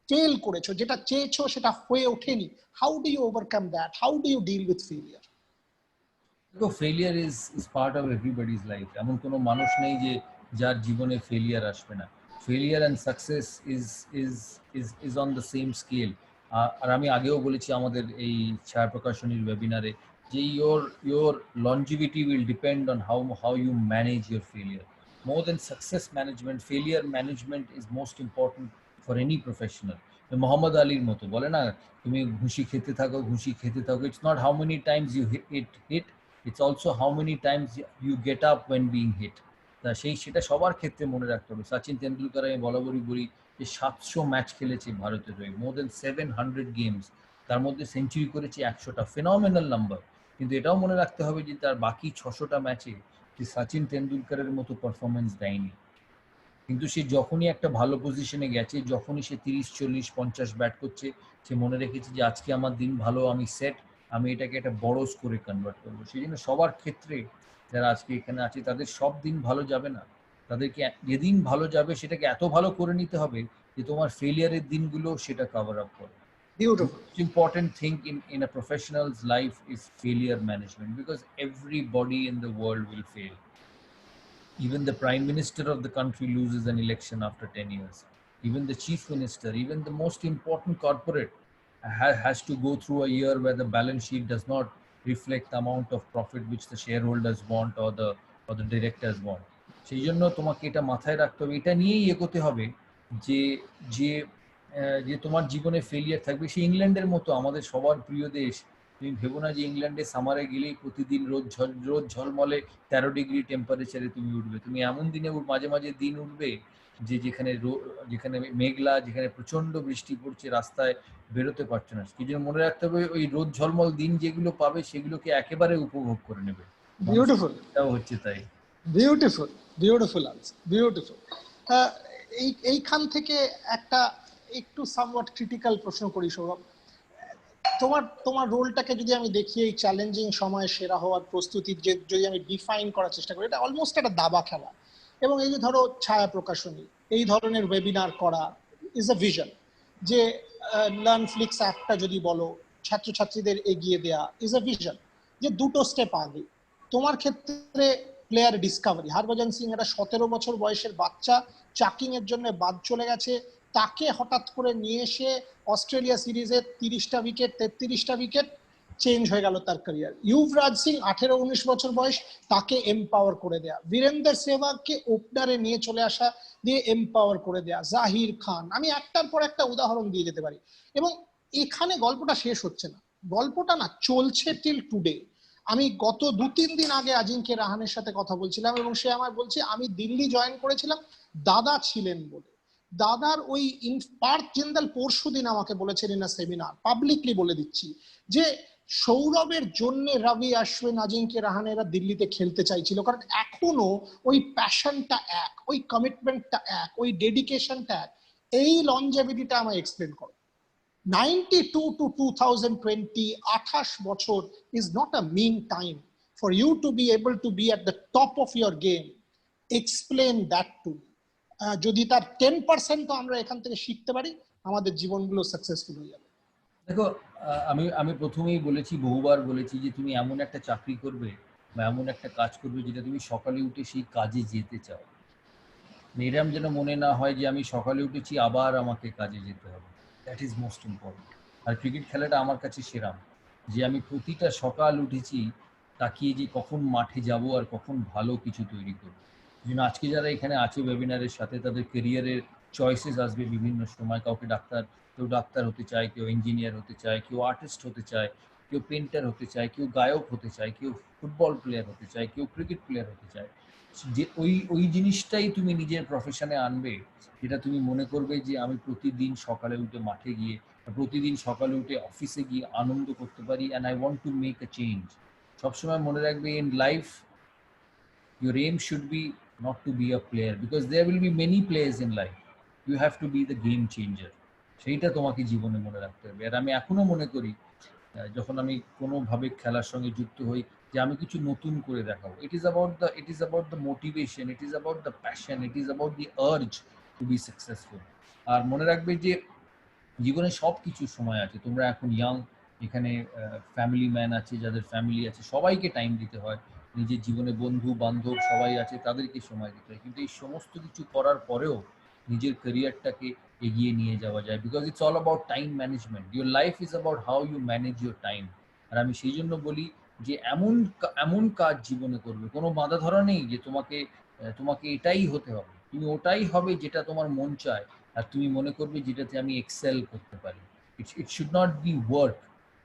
ফেল করেছো, যেটা চেয়েছো সেটা হয়ে ওঠেনি। How do you overcome that? How do you deal with failure? দেখো, failure is part of everybody's life. এমন কোনো মানুষ নেই যে যার জীবনে ফেলিয়ার আসবে না। Failure and success is is is is on the same scale. আর আমি আগেও বলেছি আমাদের এই ছায়া প্রকাশনীর ওয়েবিনারে যে your longevity will depend on how you manage your failure. More than success management, failure management is most important for any professional. Mohammad আলীর মতো বলে না, তুমি ঘুষি খেতে থাকো, ঘুষি খেতে থাকো। It's not how many times you hit, it's also how many times you get up when being hit. তা সেটা সবার ক্ষেত্রে মনে রাখতে হবে। সচিন তেন্ডুলকার, আমি বরাবরই বলি যে 700 ম্যাচ খেলেছে ভারতের হয়ে, মোর দেন 700 গেমস, তার মধ্যে সেঞ্চুরি করেছে 100টা, ফেনোমেনাল নাম্বার। কিন্তু এটাও মনে রাখতে হবে যে তার বাকি 600টা ম্যাচে যে সচিন তেন্ডুলকারের মতো পারফরমেন্স দেয়নি। কিন্তু সে যখনই একটা ভালো পজিশনে গেছে, যখনই সে 30, 40, 50 ব্যাট করছে, সে মনে রেখেছে যে আজকে আমার দিন ভালো, আমি সেট, আমি এটাকে একটা বড় স্কোরে কনভার্ট করবো। সেই জন্য সবার ক্ষেত্রে যারা আজকে এখানে আছে তাদের সব দিন ভালো যাবে না। তাদেরকে যেদিন ভালো যাবে সেটাকে এত ভালো করে নিতে হবে যে তোমার ফেলিয়ারের দিনগুলো সেটা কভার আপ করে। Beautiful. Important thing in a professional's life is failure management, because everybody in the world will fail. Even the prime minister of the country loses an election after 10 years. Even the chief minister, even the most important corporate has to go through a year where the balance sheet does not reflect the amount of profit which the shareholders want or the directors want. সেই জন্য তোমাকে এটা মাথায় রাখতে হবে, এটা নিয়েই এগোতে হবে যে যে যে তোমার জীবনে ফেলিয়ার থাকবে। সেই ইংল্যান্ডের মতো আমাদের সবার প্রিয় দেশ, তুমি ভেবো না যে ইংল্যান্ডে সামারে গেলেই প্রতিদিন রোজ ঝলমলে 13 ডিগ্রি টেম্পারেচারে তুমি উঠবে। তুমি এমন দিনে মাঝে মাঝে দিন উঠবে যে যেখানে মেঘলা, যেখানে প্রচন্ড বৃষ্টি পড়ছে, রাস্তায় বেরোতে পারছো না। কি জন্য মনে রাখতে হবে, ওই রোদ ঝলমল দিন যেগুলো পাবে সেগুলোকে একেবারে উপভোগ করে নেবে। বিউটিফুল, এটাও হচ্ছে তাই। Beautiful, beautiful answer, beautiful. এইখান থেকে একটা একটু সামওয়াট ক্রিটিক্যাল প্রশ্ন করি সৌরভ। তোমার রোলটাকে যদি আমি দেখি এই চ্যালেঞ্জিং সময়ে সেরা হওয়ার প্রস্তুতির যে যদি আমি ডিফাইন করার চেষ্টা করি, এটা অলমোস্ট একটা দাবা খেলা। এবং এই যে ধরো ছায়া প্রকাশনী, এই ধরনের ওয়েবিনার করা ইজ আ ভিশন। যে লার্নফ্লিক্স অ্যাপটা যদি বলো, ছাত্রছাত্রীদের এগিয়ে দেয়া ইজ আ ভিশন। যে দুটো স্টেপ আগে তোমার ক্ষেত্রে প্লেয়ার ডিসকাভারি। হরভজন সিং একটা 17 বছর বয়সের বাচ্চা, চাকিং এর জন্য বাদ চলে গেছে, তাকে হঠাৎ করে নিয়ে এসে অস্ট্রেলিয়া সিরিজে 30টা উইকেট 33টা উইকেট চেঞ্জ হয়ে গেল তার ক্যারিয়ার। ইউভরাজ সিং 18-19 বছর বয়স, তাকে এম্পাওয়ার করে দেয়া। বীরেন্দর সেহবাগকে ওপেনারে নিয়ে চলে আসা দিয়ে এম্পাওয়ার করে দেয়া। জাহির খান, আমি একটার পর একটা উদাহরণ দিয়ে যেতে পারি। এবং এখানে গল্পটা শেষ হচ্ছে না, গল্পটা না চলছে টিল টুডে। আমি গত 2-3 দিন আগে আজিঙ্কে রাহানের সাথে কথা বলছিলাম এবং সে আমায় বলছে আমি দিল্লি জয়েন করেছিলাম দাদা ছিলেন বলে। দাদার ওই পার্থ জিন্দাল পরশু দিন আমাকে বলেছেন ইন আ সেমিনার, পাবলিকলি বলে দিচ্ছি, যে সৌরভের জন্য রবি অশ্বিন আজিঙ্কে রাহানেরা দিল্লিতে খেলতে চাইছিল, কারণ এখনো ওই প্যাশনটা এক, ওই কমিটমেন্টটা এক, ওই ডেডিকেশনটা এক। এই লঞ্জেভিটিটা আমায় এক্সপ্লেন করো। 92 to 2020, 28 বছর is not a mean time for you to be able to be at the top of your game. Explain that to me. যদি তার 10% তো আমরা এখান থেকে শিখতে পারি, আমাদের জীবনগুলো সাকসেসফুল হয়ে যাবে। দেখো, আমি প্রথমেই বলেছি, বহুবার বলেছি যে তুমি এমন একটা চাকরি করবে বা এমন একটা কাজ করবে যেটা তুমি সকালে উঠে সেই কাজে যেতে চাও। এরম যেন মনে না হয় যে আমি সকালে উঠেছি আবার আমাকে কাজে যেতে হবে। That is most important. আর ক্রিকেট খেলাটা আমার কাছে সেরাম, যে আমি প্রতিটা সকাল উঠেছি তাকিয়ে যে কখন মাঠে যাব আর কখন ভালো কিছু তৈরি করব। যেন আজকে যারা এখানে আছে ওয়েবিনারের সাথে, তাদের ক্যারিয়ারের চয়েসেস আসবে বিভিন্ন সময়। কেউ ডাক্তার হতে চায়, কেউ ইঞ্জিনিয়ার হতে চায়, কেউ আর্টিস্ট হতে চায়, কেউ পেন্টার হতে চায়, কেউ গায়ক হতে চায়, কেউ ফুটবল প্লেয়ার হতে চায়, কেউ ক্রিকেট প্লেয়ার হতে চায়। যে ওই জিনিসটাই তুমি নিজের প্রফেশনে আনবে, যেটা তুমি মনে করবে যে আমি প্রতিদিন সকালে উঠে মাঠে গিয়ে, প্রতিদিন সকালে উঠে অফিসে গিয়ে আনন্দ করতে পারি, and I want to make a change. সবসময় মনে রাখবে, in life your aim should be not to be a player, because there will be many players in life. You have to be the game changer. সেইটা তোমাকে জীবনে মনে রাখতে হবে। আর আমি এখনো মনে করি, যখন আমি কোনোভাবে খেলার সঙ্গে যুক্ত হই, যে আমি কিছু নতুন করে দেখাবো। It is about the motivation, it is about the passion, it is about the urge to be successful. আর মনে রাখবে যে জীবনে সব কিছুর সময় আছে। তোমরা এখন ইয়াং, এখানে ফ্যামিলি ম্যান আছে, যাদের ফ্যামিলি আছে, সবাইকে টাইম দিতে হয়। নিজের জীবনে বন্ধু বান্ধব সবাই আছে, তাদেরকে সময় দিতে হয়। কিন্তু এই সমস্ত কিছু করার পরেও নিজের ক্যারিয়ারটাকে এগিয়ে নিয়ে যাওয়া যায়, because it's all about time management. Your life is about how you manage your time. আর আমি সেই জন্য বলি যে এমন কাজ জীবনে করবে, কোনো বাঁধা ধরা নেই যে তোমাকে এটাই হতে হবে। তুমি ওটাই হবে যেটা তোমার মন চায়, আর তুমি মনে করবে যেটাতে আমি এক্সেল করতে পারি। It should not be work,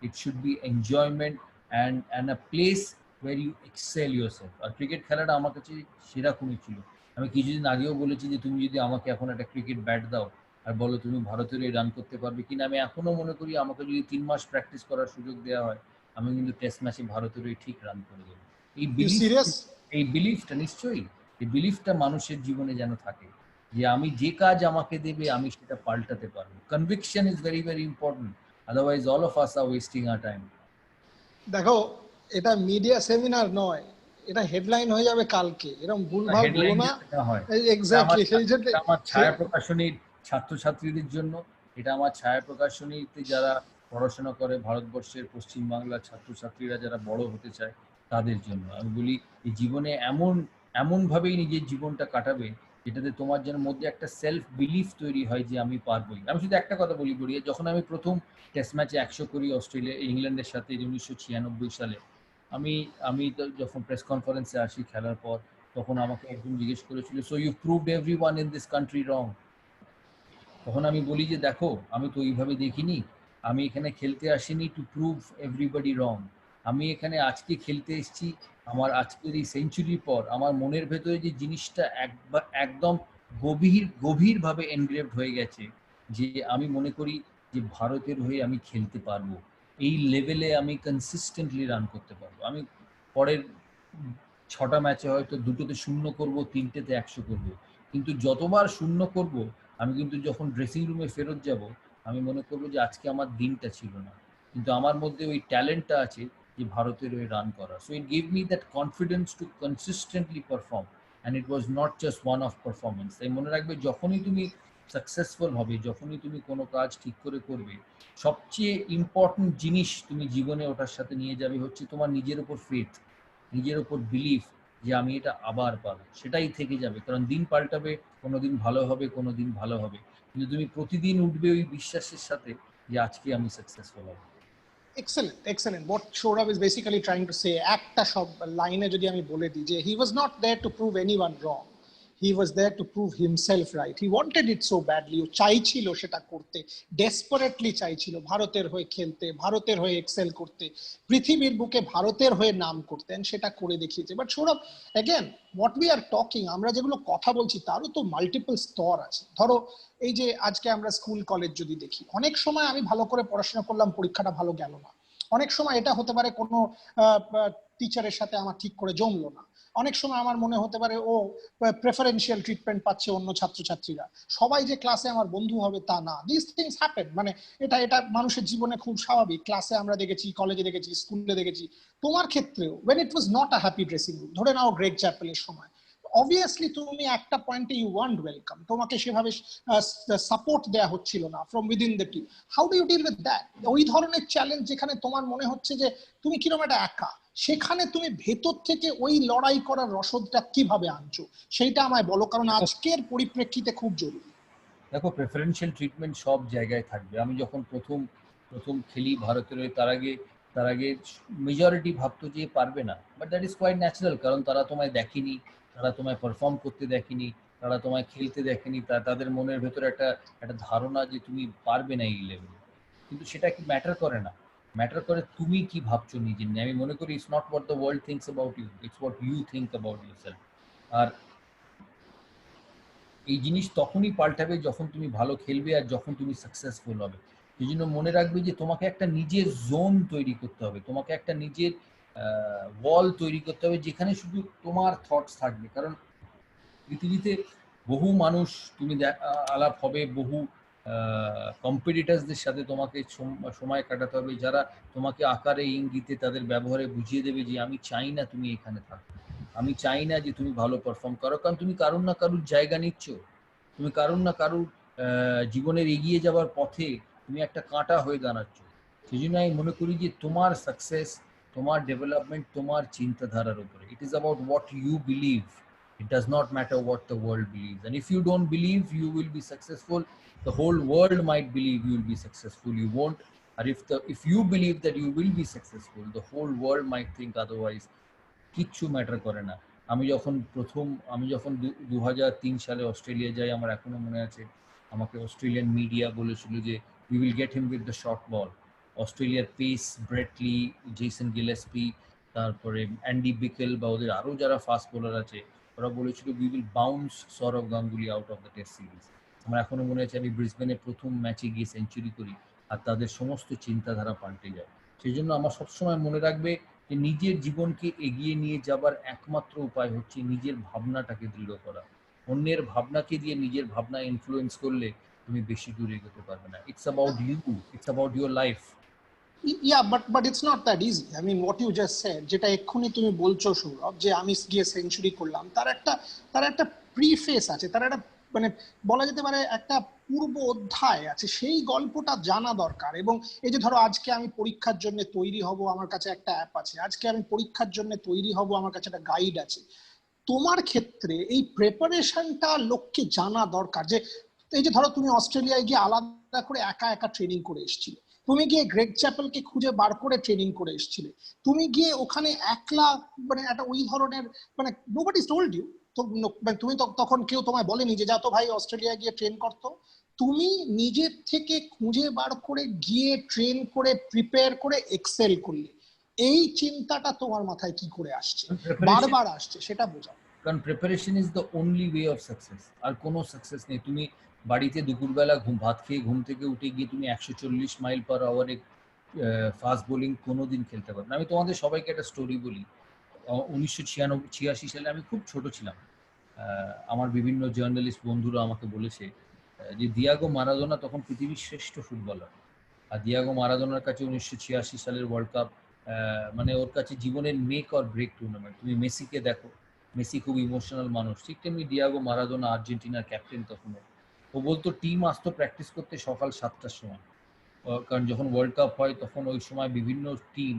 it should be enjoyment and a place where you excel yourself. আর ক্রিকেট খেলাটা আমার কাছে সেরকমই ছিল। আমি কিছুদিন আগেও বলেছি যে তুমি যদি আমাকে এখন একটা ক্রিকেট ব্যাট দাও আর বলো তুমি ভারতের এই রান করতে পারবে কিনা, আমি এখনো মনে করি আমাকে যদি 3 মাস প্র্যাকটিস করার সুযোগ দেওয়া হয়, আমি কিন্তু টেস্ট ম্যাচে ভারতের ঠিক রান করে দেবো। এই বিলিফটা নিশ্চয়ই, এই বিলিফটা মানুষের জীবনে যেন থাকে, যে আমি যে কাজ আমাকে দেবে আমি সেটা পাল্টাতে পারবো। Conviction is very very important, otherwise all of us are wasting our time. দেখো, এটা মিডিয়া সেমিনার নয়, এটা হেডলাইন হয়ে যাবে কালকে। এরকম ভুলভাল বলো না। এক্স্যাক্টলি, সেই জন্য আমার ছায়া প্রকাশনীর ছাত্রছাত্রীদের জন্য, এটা আমার ছায়া প্রকাশনীতে যারা পড়াশোনা করে, ভারতবর্ষের পশ্চিমবাংলার ছাত্রছাত্রীরা যারা বড় হতে চায় তাদের জন্য আমি বলি, এই জীবনে এমনভাবেই নিজের জীবনটা কাটাবে যেটাতে তোমার যেন মধ্যে একটা সেলফ বিলিফ তৈরি হয় যে আমি পারবোই। আমি শুধু একটা কথা বলি, যখন আমি প্রথম টেস্ট ম্যাচে 100 করি ইংল্যান্ডের সাথে 1996 সালে, আমি যখন প্রেস কনফারেন্সে আসি খেলার পর, তখন আমাকে একজন জিজ্ঞেস করেছিল, so you proved everyone in this country wrong. তখন আমি বলি যে দেখো, আমি তো ওইভাবে দেখিনি, আমি এখানে খেলতে আসিনি টু প্রুভ এভরিবডি রং। আমি এখানে আজকে খেলতে এসেছি, আমার আজকের এই সেঞ্চুরির পর আমার মনের ভেতরে যে জিনিসটা একদম গভীরভাবে এনগ্রেভড হয়ে গেছে, যে আমি মনে করি যে ভারতের হয়ে আমি খেলতে পারবো, এই লেভেলে আমি কনসিস্টেন্টলি রান করতে পারবো। আমি পরের 6টা ম্যাচে হয়তো 2টোতে 0 করব, 3টেতে 100 করব, কিন্তু যতবার 0 করব আমি কিন্তু যখন ড্রেসিং রুমে ফেরত যাব আমি মনে করবো যে আজকে আমার দিনটা ছিল না, কিন্তু আমার মধ্যে ওই ট্যালেন্টটা আছে যে ভারতের হয়ে রান করা। So it give me that confidence to consistently perform, and it was not just one of performance. তাই মনে রাখবে, যখনই তুমি সাকসেসফুল হবে, যখনই তুমি কোনো কাজ ঠিক করে করবে, সবচেয়ে ইম্পর্টেন্ট জিনিস তুমি জীবনে ওটার সাথে নিয়ে যাবে হচ্ছে তোমার নিজের উপর ফেথ, নিজের উপর বিলিফ যে আমি এটা আবার পারবো। সেটাই থেকে যাবে, কারণ দিন পাল্টাবে, কোনোদিন ভালো হবে, কোনোদিন ভালো হবে, কিন্তু তুমি প্রতিদিন উঠবে ওই বিশ্বাসের সাথে যে আজকে আমি সাকসেসফুল হব। Excellent. What Saurabh is basically trying to say, একটা সব লাইনে যদি আমি বলে দিই যে he was not there to prove anyone wrong. He was there to prove himself right. He wanted it so badly. ও চাইছিল সেটা করতে, ডেসপারেটলি চাইছিল ভারতের হয়ে খেলতে, ভারতের হয়ে এক্সেল করতে, পৃথিবীর বুকে ভারতের হয়ে নাম করতে, সেটা করে দেখিয়েছে। But Sourav, again what we are talking, আমরা যেগুলো কথা বলছি তারও তো মাল্টিপল স্তর আছে। ধরো এই যে আজকে আমরা স্কুল কলেজ যদি দেখি, অনেক সময় আমি ভালো করে পড়াশোনা করলাম, পরীক্ষাটা ভালো গেল না। অনেক সময় এটা হতে পারে কোনো টিচারের সাথে আমার ঠিক করে জমলো না। অনেক সময় আমার মনে হতে পারে ও প্রেফারেন্সিয়াল ট্রিটমেন্ট পাচ্ছে অন্য ছাত্রছাত্রীরা, সবাই যে ক্লাসে আমার বন্ধু হবে তা না। দিস থিংস হ্যাপেন, মানে এটা মানুষের জীবনে খুব স্বাভাবিক। ক্লাসে আমরা দেখেছি, কলেজে দেখেছি, স্কুলে দেখেছি। তোমার ক্ষেত্রেও when it was not a happy dressing room, ধরে নাও গ্রেগ চ্যাপেলের সময়, অবভিয়াসলি তুমি একটা পয়েন্টে ইউ ওয়ান্ট ওয়েলকাম, তোমাকে সেভাবে সাপোর্ট দেয়া হচ্ছিল না from within the team. How do you deal with that? ওই ধরনের চ্যালেঞ্জ যেখানে তোমার মনে হচ্ছে যে তুমি কিরকম একটা একা, সেখানে তুমি ভেতর থেকে ওই লড়াই করার রসদটা কিভাবে আনছো, সেইটা আমায় বলো, কারণ আজকের পরিপ্রেক্ষিতে খুব জরুরি। দেখো, প্রেফারেন্সিয়াল ট্রিটমেন্ট সব জায়গায় থাকবে। আমি যখন প্রথম খেলি ভারতের হয়ে, তার আগে মেজরিটি ভাবতো যে পারবে না, but that is quite natural, কারণ তারা তোমায় দেখেনি, তারা তোমায় পারফর্ম করতে দেখেনি, তারা তোমায় খেলতে দেখেনি, তাদের মনের ভেতরে একটা ধারণা যে তুমি পারবে না এই লেভেলে। কিন্তু সেটা কি ম্যাটার করে না, ম্যাটার করে তুমি কি ভাবছো নিজের নিয়ে। আমি মনে করি it's not what the world thinks about you, it's what you think about yourself. আর এই জিনিস তখনই পাল্টাবে যখন তুমি ভালো খেলবে আর যখন তুমি সাকসেসফুল হবে। এই জন্য মনে রাখবে যে তোমাকে একটা নিজের জোন তৈরি করতে হবে, তোমাকে একটা নিজের ওয়াল তৈরি করতে হবে যেখানে শুধু তোমার থটস থাকবে। কারণ পৃথিবীতে বহু মানুষ তুমি আলাপ হবে, বহু কম্পিটিটার্সদের সাথে তোমাকে সময় কাটাতে হবে, যারা তোমাকে আকারে ইঙ্গিতে তাদের ব্যবহারে বুঝিয়ে দেবে যে আমি চাই না তুমি এখানে থাকো, আমি চাই না যে তুমি ভালো পারফর্ম করো, কারণ তুমি কারুর না কারুর জায়গা নিচ্ছ, তুমি কারুর না কারুর জীবনের এগিয়ে যাওয়ার পথে তুমি একটা কাঁটা হয়ে দাঁড়াচ্ছ। সেই জন্য আমি মনে করি যে তোমার সাকসেস, তোমার ডেভেলপমেন্ট তোমার চিন্তাধারার উপরে। It is about what you believe. It does not matter what the world believes. And if you don't believe you will be successful, the whole world might believe you will be successful. You won't. Or if you believe that you will be successful, the whole world might think otherwise. কিচ্ছু matter করে না। আমি যখন 2003 সালে Australia যাই, আমার এখনো মনে আছে, আমাকে অস্ট্রেলিয়ান মিডিয়া বলেছিল যে we will get him with the short ball. অস্ট্রেলিয়ার pace, Brett Lee, Jason Gillespie, তারপরে অ্যান্ডি বিকেল বা ওদের আরও যারা ফাস্ট বোলার আছে, ওরা বলেছিল we will bounce Sourav Ganguly out of the test series. আমার এখনো মনে আছে আমি ব্রিসবেনে প্রথম ম্যাচে গিয়ে সেঞ্চুরি করি আর তাদের সমস্ত চিন্তাধারা পাল্টে যায়। সেই জন্য আমার সবসময় মনে রাখবে যে নিজের জীবনকে এগিয়ে নিয়ে যাবার একমাত্র উপায় হচ্ছে নিজের ভাবনাটাকে দৃঢ় করা। অন্যের ভাবনাকে দিয়ে নিজের ভাবনা ইনফ্লুয়েন্স করলে তুমি বেশি দূর এগোতে পারবে না। It's about you, it's about your life. Yeah, but it's not that easy. I mean, what you just said, যেটা এক্ষুনি তুমি বলছো সৌরভ, যে আমি গিয়ে সেঞ্চুরি করলাম, তার একটা প্রিফেস আছে, তার একটা মানে বলা যেতে পারে একটা পূর্ব অধ্যায় আছে, সেই গল্পটা জানা দরকার। এবং এই যে ধরো আজকে আমি পরীক্ষার জন্য তৈরি হব, আমার কাছে একটা অ্যাপ আছে, আজকে আমি পরীক্ষার জন্য তৈরি হব, আমার কাছে একটা গাইড আছে। তোমার ক্ষেত্রে এই প্রেপারেশনটা লোককে জানা দরকার। যে এই যে ধরো তুমি অস্ট্রেলিয়ায় গিয়ে আলাদা করে একা ট্রেনিং করে এসেছিলে, তুমি গিয়ে গ্রেগ চ্যাপেলকে খুঁজে বার করে ট্রেনিং করে এসেছিলে, তুমি গিয়ে ওখানে একলা মানে একটা ওই ধরনের মানে নোবডি টোল্ড ইউ মানে তুমি তখন কেউ তোমায় বলেনি যে যা তো ভাই অস্ট্রেলিয়া গিয়ে ট্রেন করতো? তুমি নিজের থেকে খুঁজে বার করে গিয়ে ট্রেন করে প্রিপেয়ার করে এক্সেল করলে। এই চিন্তাটা তোমার মাথায় কি করে আসছে, বারবার আসছে, সেটা বোঝাও। কারণ preparation is the only way of success. আর কোনো সাকসেস নেই। তুমি বাড়িতে দুপুরবেলা ভাত খেয়ে ঘুম থেকে উঠে গিয়ে তুমি 140 মাইল পার আওয়ারে ফাস্ট বোলিং কোনোদিন খেলতে পারবে না। আমি তোমাদের সবাইকে একটা স্টোরি বলি। 1986 সালে আমি খুব ছোট ছিলাম। আমার বিভিন্ন জার্নালিস্ট বন্ধুরা আমাকে বলেছে যে দিয়াগো মারাদোনা তখন পৃথিবীর শ্রেষ্ঠ ফুটবলার। আর দিয়াগো মারাদোনার কাছে 1986 সালের ওয়ার্ল্ড কাপ মানে ওর কাছে জীবনের মেক অর ব্রেক টুর্নামেন্ট। তুমি মেসিকে দেখো, মেসি খুব ইমোশনাল মানুষ, ঠিক তেমনি দিয়াগো মারাদোনা আর্জেন্টিনার ক্যাপ্টেন তখনও। ও বলতো টিম আসতো প্র্যাকটিস করতে সকাল 7টার সময়, কারণ যখন ওয়ার্ল্ড কাপ হয় তখন ওই সময় বিভিন্ন টিম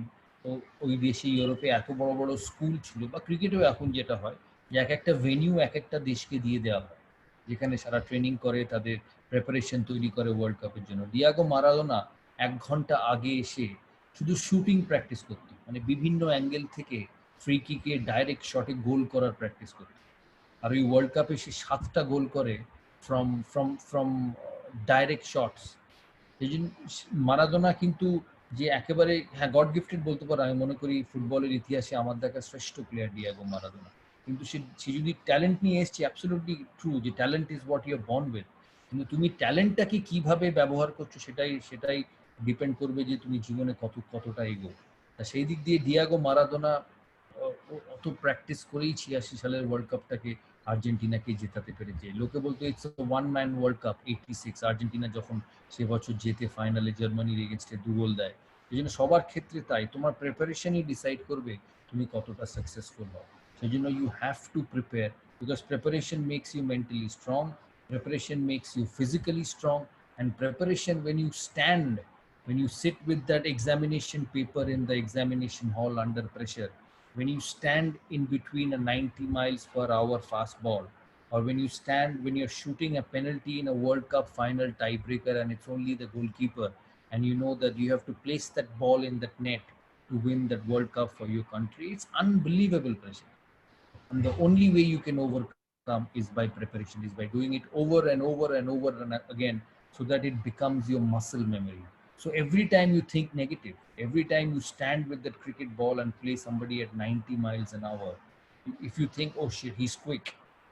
ওই দেশে ইউরোপে এত বড় বড় স্কুল ছিল, বা ক্রিকেটেও এখন যেটা হয় যে এক একটা ভেনিউ এক একটা দেশকে দিয়ে দেওয়া হয়, যেখানে সারা ট্রেনিং করে, তাদের প্রিপারেশন তৈরি করে ওয়ার্ল্ড কাপের জন্য। দিয়াগো মারাদোনা 1 ঘন্টা আগে এসে শুধু শুটিং প্র্যাকটিস করতো, মানে বিভিন্ন অ্যাঙ্গেল থেকে ফ্রি কিকে ডাইরেক্ট শটে গোল করার প্র্যাকটিস করতো। আর ওই ওয়ার্ল্ড কাপে সে 7টা গোল করে ফ্রম ডাইরেক্ট শটস। এই জন্য মারাদোনা কিন্তু যে একেবারে, হ্যাঁ, গড গিফটেড বলতে পারো। আমি মনে করি ফুটবলের ইতিহাসে আমার দেখা শ্রেষ্ঠ প্লেয়ার ডিয়াগো মারাদোনা। কিন্তু সে যদি ট্যালেন্ট নিয়ে এসছে, অ্যাবসলিউটলি ট্রু যে talent is what you are born with, কিন্তু তুমি ট্যালেন্টটাকে কিভাবে ব্যবহার করছো সেটাই ডিপেন্ড করবে যে তুমি জীবনে কতটা এগো। তা সেই দিক দিয়ে ডিয়াগো মারাদোনা অত প্র্যাকটিস করেই 86 সালের ওয়ার্ল্ড কাপটাকে আর্জেন্টিনাকে জেতাতে পেরেছে। লোকে বলতো it's one man world cup 86, Argentina যখন সে বছর জেতে ফাইনালে জার্মানির এগেনস্টে 2 গোল দেয়। এই জন্য সবার ক্ষেত্রে তাই, তোমার প্রিপারেশনই ডিসাইড করবে তুমি কতটা সাকসেসফুল হও। সেই জন্য you have to prepare, because preparation makes you mentally strong, preparation makes you physically strong, and preparation when you sit with that examination paper in the examination hall under pressure, when you stand in between a 90 miles per hour fast ball, or when you're shooting a penalty in a World Cup final tiebreaker and it's only the goalkeeper, and you know that you have to place that ball in that net to win that World Cup for your country, it's unbelievable pressure. And the only way you can overcome is by preparation, is by doing it over and over and over and again, so that it becomes your muscle memory. So every time you think negative, every time you stand with that cricket ball and play somebody at 90 miles an hour, if you think, oh shit, he's quick,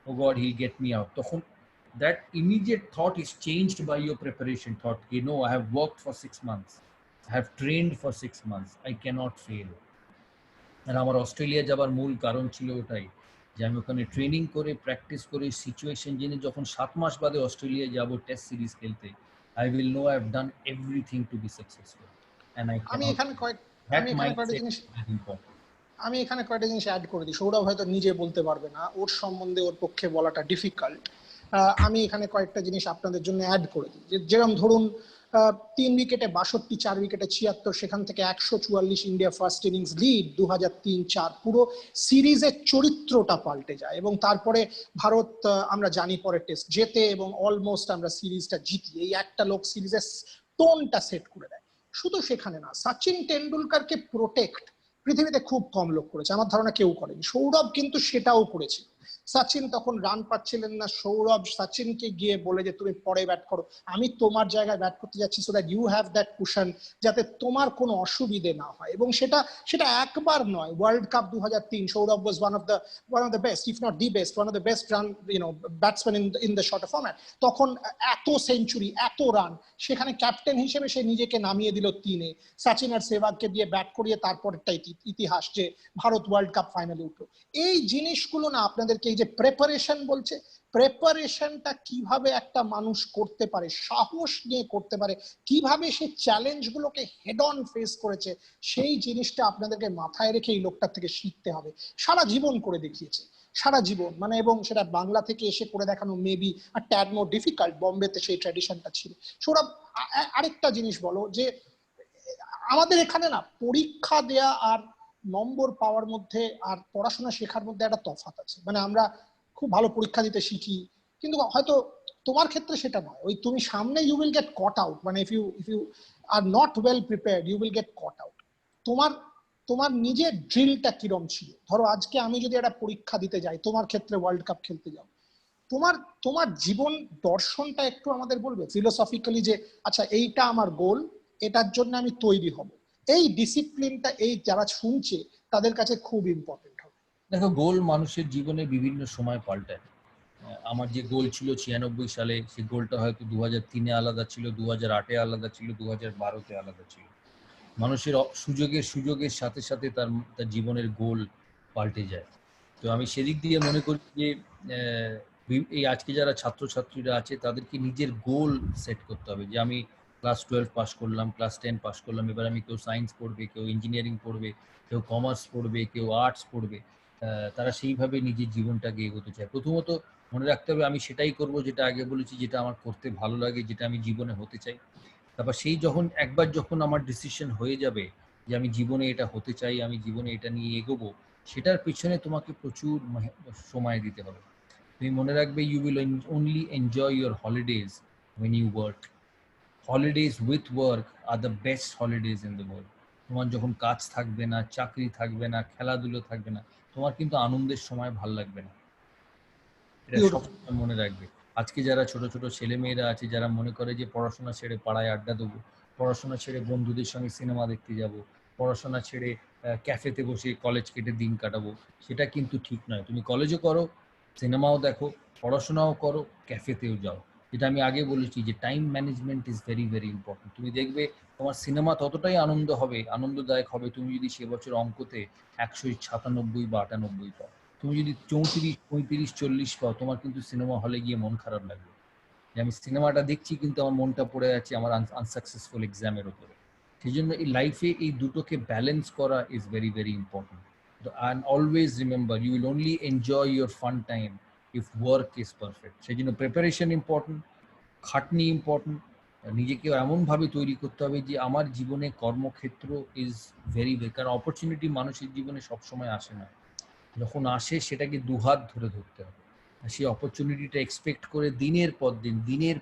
oh god, he'll get me out, that immediate thought is changed by your preparation thought. You know, I have worked for 6 months, I have trained for 6 months, I cannot fail. আর আমার Australia যাবার মূল কারণ ছিল ওটাই, যে আমি ওখানে training করে প্র্যাকটিস করে সিচুয়েশন জেনে যখন 7 মাস বাদে অস্ট্রেলিয়া যাব টেস্ট সিরিজ খেলতে, I will know I have done everything to be successful. And আমি এখানে কয়েকটা জিনিস অ্যাড করে দিই। সৌরভ হয়তো নিজে বলতে পারবে না, ওর সম্বন্ধে ওর পক্ষে বলাটা ডিফিকাল্ট। আমি এখানে কয়েকটা জিনিস আপনাদের জন্য অ্যাড করে দিই। যেরকম ধরুন 3 উইকেটে 62, 4 উইকেটে 76, সেখান থেকে 144 ইন্ডিয়া ফার্স্ট ইনিংস লিড, 2003-4 পুরো সিরিজের চরিত্রটা পাল্টে যায়। এবং তারপরে ভারত, আমরা জানি, পরে টেস্ট জেতে এবং অলমোস্ট আমরা সিরিজটা জিতি। এই একটা লোক সিরিজের টোনটা সেট করে দেয়। শুধু সেখানে না, সচিন টেন্ডুলকারকে প্রোটেক্ট পৃথিবীতে খুব কম লোক করেছে, আমার ধারণা কেউ করেনি। সৌরভ কিন্তু সেটাও করেছিল। সচিন তখন রান পাচ্ছিলেন না, সৌরভ সচিনকে গিয়ে বলে যে তুমি পরে ব্যাট করো, আমি তোমার জায়গায় ব্যাট করতে যাচ্ছি, so that you have that cushion, যাতে তোমার কোনো অসুবিধে না হয়। এবং সেটা একবার নয়। World cup 2003, Sourav was one of the best, if not the best, one of the best run batsman in the short format. তখন এত সেঞ্চুরি, এত রান, সেখানে ক্যাপ্টেন হিসেবে সে নিজেকে নামিয়ে দিল 3-এ, সচিন আর সেহবাগকে দিয়ে ব্যাট করিয়ে। তারপরটা ইতিহাস যে ভারত ওয়ার্ল্ড কাপ ফাইনালে উঠলো। এই জিনিসগুলো না আপনাদেরকে, যে প্রেপারেশন বলছে, প্রেপারেশনটা কিভাবে একটা মানুষ করতে পারে, সাহস নিয়ে করতে পারে, কিভাবে সে চ্যালেঞ্জগুলোকে হেড অন ফেস করেছে, সেই জিনিসটা আপনাদেরকে মাথায় রেখে এই লোকটার থেকে শিখতে হবে। সারা জীবন করে দেখিয়েছে, সারা জীবন, মানে, এবং সেটা বাংলা থেকে এসে করে দেখানো মেবি আর ট্যাড মোর ডিফিকাল্ট, বম্বেতে সেই ট্র্যাডিশনটা ছিল। সৌরভ, আরেকটা জিনিস বলো, যে আমাদের এখানে না পরীক্ষা দেয়া আর নম্বর পাওয়ার মধ্যে আর পড়াশোনা শেখার মধ্যে একটা তফাৎ আছে। মানে আমরা খুব ভালো পরীক্ষা দিতে শিখি, কিন্তু হয়তো তোমার ক্ষেত্রে সেটা নয়। ওই তুমি সামনে you will get caught out, মানে if you are not well prepared you will get caught out. তোমার তোমার নিজের ড্রিলটা কিরম ছিল? ধরো আজকে আমি যদি একটা পরীক্ষা দিতে যাই, তোমার ক্ষেত্রে ওয়ার্ল্ড কাপ খেলতে যাও, তোমার তোমার জীবন দর্শনটা একটু আমাদের বলবে ফিলোসফিক্যালি, যে আচ্ছা এইটা আমার গোল, এটার জন্য আমি তৈরি হব। এই ডিসিপ্লিনটা এই যারা শুনছে তাদের কাছে খুব ইম্পর্টেন্ট হবে। দেখো, গোল মানুষের জীবনে বিভিন্ন সময় পাল্টায়। আমার যে গোল ছিল 96 সালে, সেই গোলটা হয়তো 2003-এ আলাদা ছিল, 2008-এ আলাদা ছিল, 2012-তে আলাদা ছিল। মানুষের সুযোগের সাথে সাথে তার তার জীবনের গোল পাল্টে যায়। তো আমি সেদিক দিয়ে মনে করি যে এই আজকে যারা ছাত্রছাত্রীরা আছে তাদেরকে নিজের গোল সেট করতে হবে, যে আমি ক্লাস 12 পাস করলাম, ক্লাস 10 পাস করলাম, এবার আমি কেউ সায়েন্স পড়বে, কেউ ইঞ্জিনিয়ারিং পড়বে, কেউ কমার্স পড়বে, কেউ আর্টস পড়বে। তারা সেইভাবে নিজের জীবনটাকে এগোতে চায়। প্রথমত মনে রাখতে হবে আমি সেটাই করব যেটা আগে বলেছি, যেটা আমার করতে ভালো লাগে, যেটা আমি জীবনে হতে চাই। তারপর সেই যখন আমার ডিসিশন হয়ে যাবে যে আমি জীবনে এটা হতে চাই, আমি জীবনে এটা নিয়ে এগোবো, সেটার পিছনে তোমাকে প্রচুর সময় দিতে হবে। তুমি মনে রাখবে, you will only enjoy your holidays when you work. Holidays with work are the best holidays in the world. তোমার যখন কাজ থাকবে না, চাকরি থাকবে না, খেলাধুলো থাকবে না, তোমার কিন্তু আনন্দের সময় ভাল লাগবে না। এটা সবসময় মনে রাখবে। আজকে যারা ছোট ছোট ছেলে মেয়েরা আছে, যারা মনে করে যে পড়াশোনা ছেড়ে পাড়ায় আড্ডা দেবো, পড়াশোনা ছেড়ে বন্ধুদের সঙ্গে সিনেমা দেখতে যাব, পড়াশোনা ছেড়ে ক্যাফেতে বসে কলেজ কেটে দিন কাটাবো, সেটা কিন্তু ঠিক নয়। তুমি কলেজও করো, সিনেমাও দেখো, পড়াশোনাও করো, ক্যাফেতেও যাও। যেটা আমি আগে বলেছি যে time management is very very important. তুমি দেখবে তোমার সিনেমা ততটাই আনন্দদায়ক হবে তুমি যদি সে বছর অঙ্কতে 197 বা 98 পাও। তুমি যদি 34, 35, 40 পাও, তোমার কিন্তু সিনেমা হলে গিয়ে মন খারাপ লাগবে যে আমি সিনেমাটা দেখছি কিন্তু আমার মনটা পড়ে আছে আমার আনসাকসেসফুল এক্সামের উপরে। সেই জন্য এই লাইফে এই দুটোকে ব্যালেন্স করা is very very important. And always remember, you will only enjoy your fun time if work is perfect. সেই জন্য প্রিপারেশন ইম্পর্টেন্ট, খাটনি ইম্পর্টেন্ট। নিজেকে এমনভাবে তৈরি করতে হবে যে আমার জীবনে কর্মক্ষেত্র ইজ ভেরি ভেরি, কারণ অপরচুনিটি মানুষের জীবনে সবসময় আসে না। যখন আসে সেটাকে দুহাত ধরে ধরতে হবে। সেই অপরচুনিটিটা এক্সপেক্ট করে দিনের